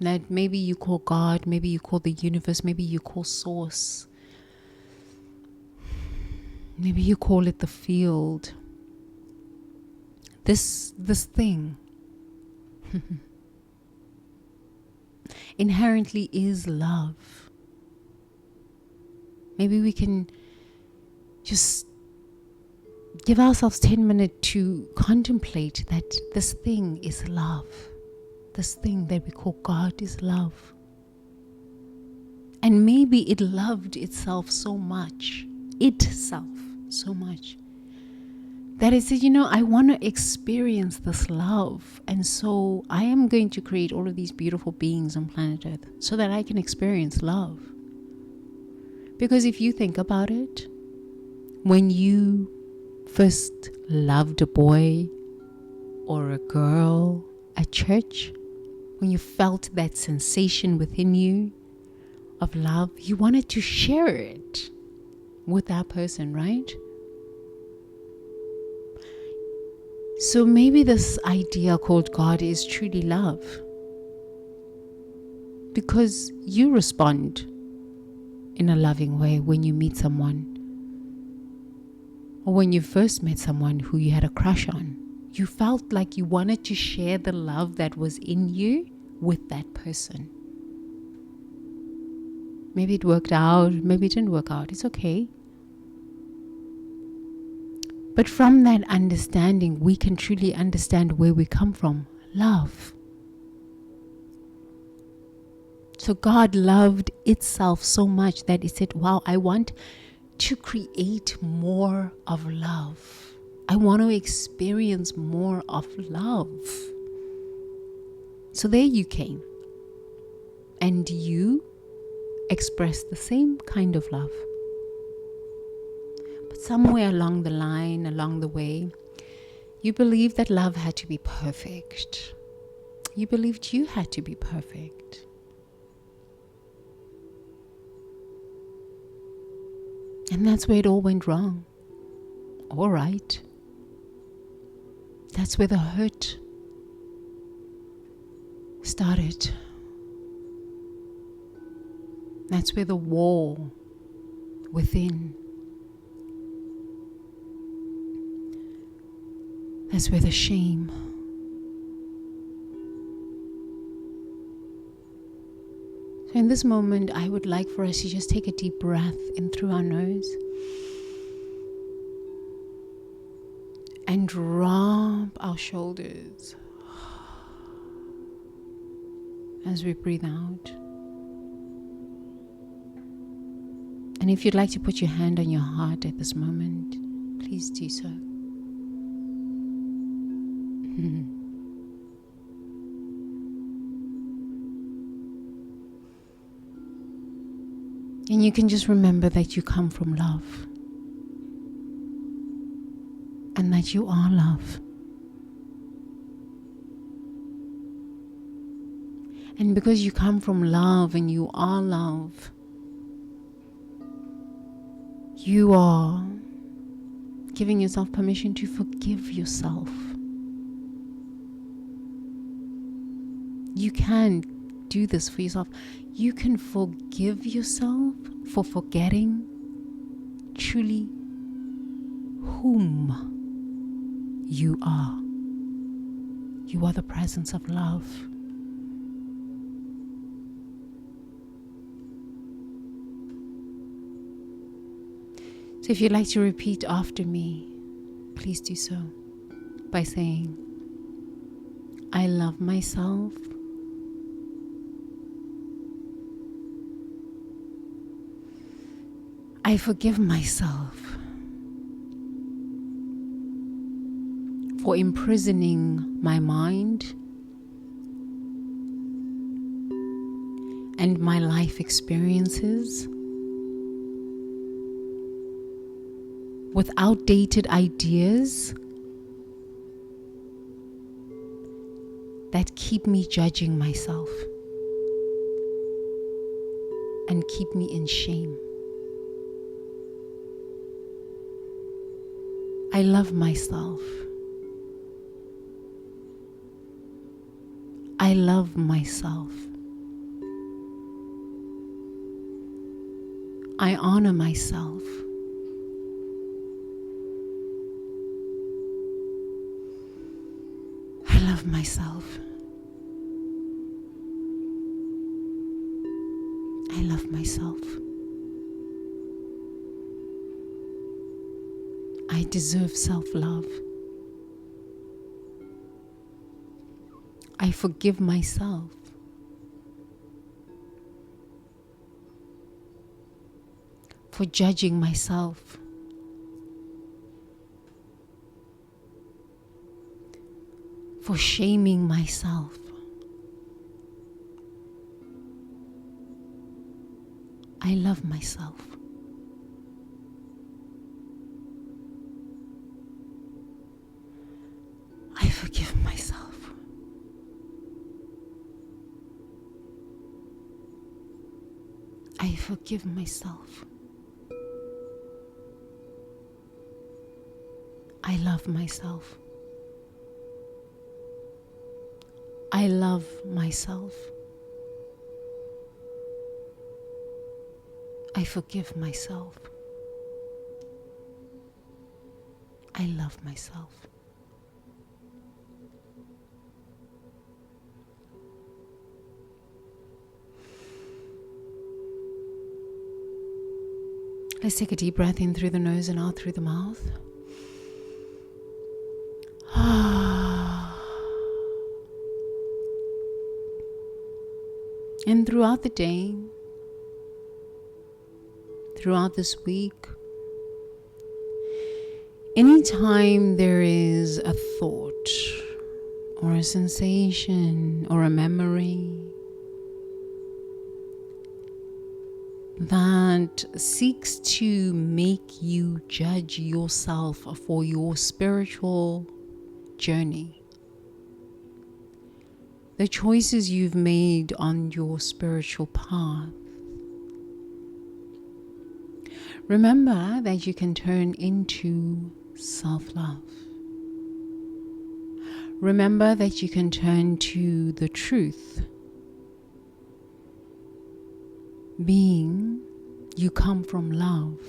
that maybe you call God, maybe you call the universe, maybe you call source, maybe you call it the field, this thing inherently is love. Maybe we can just give ourselves 10 minutes to contemplate that this thing is love. This thing that we call God is love. And maybe it loved itself so much, that it said, I want to experience this love. And so I am going to create all of these beautiful beings on planet Earth so that I can experience love. Because if you think about it, when you first loved a boy or a girl at church, when you felt that sensation within you of love, you wanted to share it with that person, right? So maybe this idea called God is truly love, because you respond in a loving way when you meet someone, or when you first met someone who you had a crush on. You felt like you wanted to share the love that was in you with that person. Maybe it worked out, maybe it didn't work out. It's okay. But from that understanding, we can truly understand where we come from. Love. So God loved itself so much that it said, wow, I want to create more of love. I want to experience more of love. So there you came. And you expressed the same kind of love. But somewhere along the line, along the way, you believed that love had to be perfect. You believed you had to be perfect. And that's where it all went wrong. All right. That's where the hurt started. That's where the war within. That's where the shame. So in this moment, I would like for us to just take a deep breath in through our nose and drop our shoulders as we breathe out. And if you'd like to put your hand on your heart at this moment, please do so. And you can just remember that you come from love. And that you are love. And because you come from love and you are love, you are giving yourself permission to forgive yourself. You can do this for yourself. You can forgive yourself for forgetting truly whom you are. You are the presence of love. So if you'd like to repeat after me, please do so by saying, I love myself. I forgive myself for imprisoning my mind and my life experiences with outdated ideas that keep me judging myself and keep me in shame. I love myself. I love myself. I honor myself. I love myself. I love myself. I deserve self-love. I forgive myself. For judging myself. For shaming myself. I love myself. I forgive myself. I forgive myself. I love myself. I love myself. I forgive myself. I love myself. Let's take a deep breath in through the nose and out through the mouth. And throughout the day, throughout this week, anytime there is a thought or a sensation or a memory that seeks to make you judge yourself for your spiritual journey, the choices you've made on your spiritual path, remember that you can turn into self-love. Remember that you can turn to the truth, being you come from love.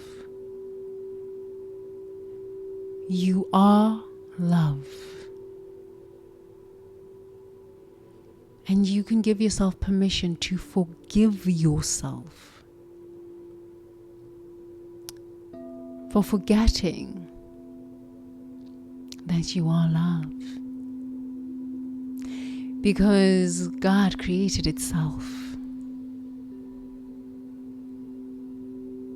You are love. And you can give yourself permission to forgive yourself for forgetting that you are love. Because God created itself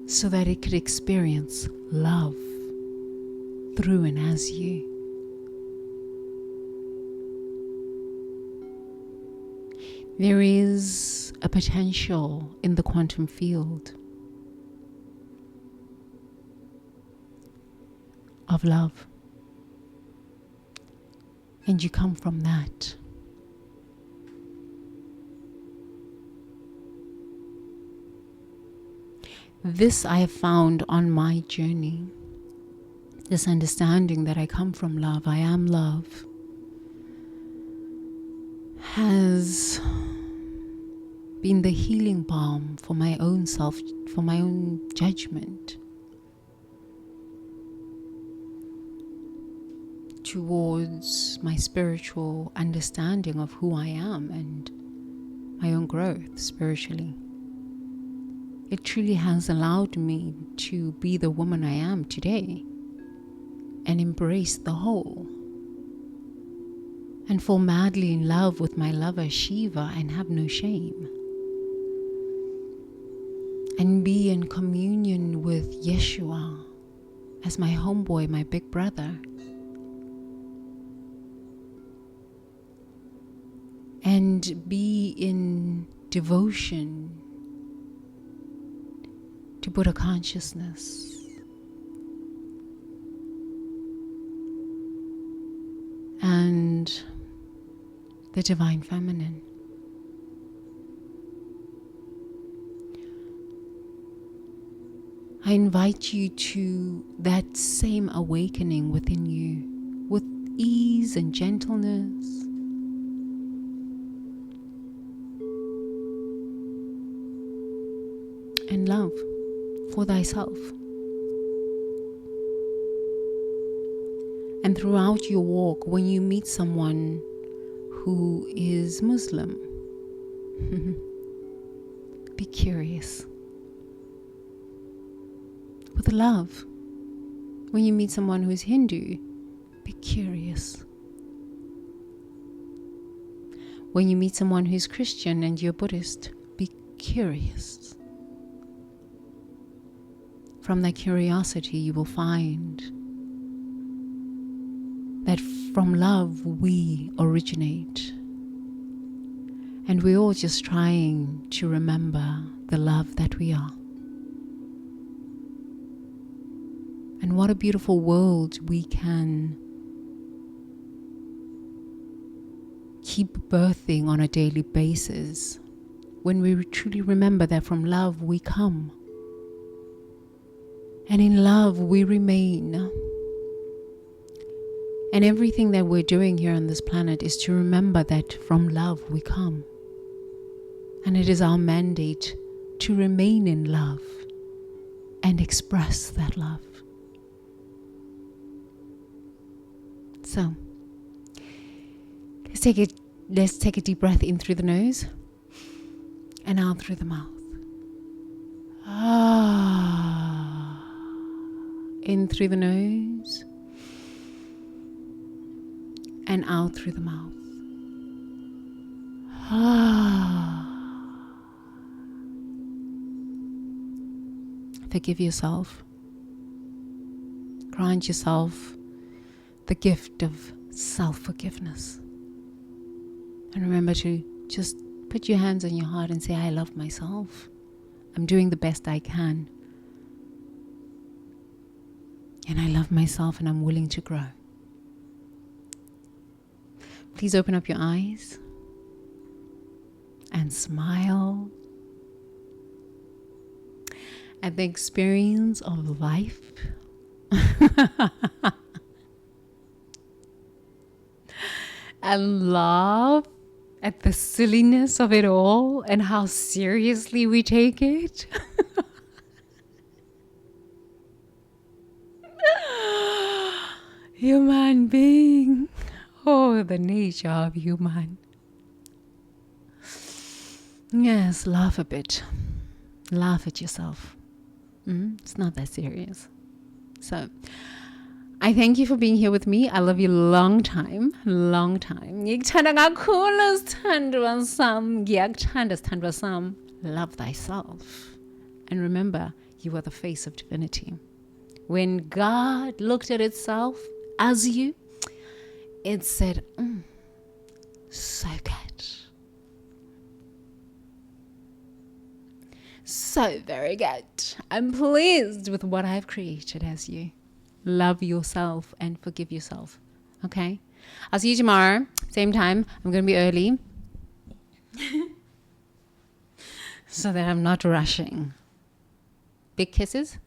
so that it could experience love through and as you. There is a potential in the quantum field of love, and you come from that. This I have found on my journey, this understanding that I come from love, I am love, has been the healing balm for my own self, for my own judgment towards my spiritual understanding of who I am and my own growth spiritually. It truly has allowed me to be the woman I am today and embrace the whole, and fall madly in love with my lover Shiva and have no shame, and be in communion with Yeshua as my homeboy, my big brother, and be in devotion to Buddha consciousness, and the divine feminine. I invite you to that same awakening within you with ease and gentleness. And love for thyself. And throughout your walk, when you meet someone who is Muslim, be curious. With love. When you meet someone who is Hindu, be curious. When you meet someone who is Christian and you're Buddhist, be curious. From that curiosity, you will find that from love we originate. And we're all just trying to remember the love that we are. And what a beautiful world we can keep birthing on a daily basis when we truly remember that from love we come. And in love we remain. And everything that we're doing here on this planet is to remember that from love we come. And it is our mandate to remain in love and express that love. So, let's take a deep breath in through the nose and out through the mouth. In through the nose and out through the mouth. Forgive yourself. Grant yourself the gift of self-forgiveness. And remember to just put your hands on your heart and say, I love myself. I'm doing the best I can. And I love myself and I'm willing to grow. Please open up your eyes and smile at the experience of life. And laugh at the silliness of it all and how seriously we take it. Human being. Oh, the nature of human. Yes, laugh a bit. Laugh at yourself. It's not that serious. So, I thank you for being here with me. I love you long time. Long time. Love thyself. And remember, you are the face of divinity. When God looked at itself as you, it said, so good. So very good. I'm pleased with what I've created as you. Love yourself and forgive yourself. Okay? I'll see you tomorrow. Same time. I'm going to be early. So that I'm not rushing. Big kisses.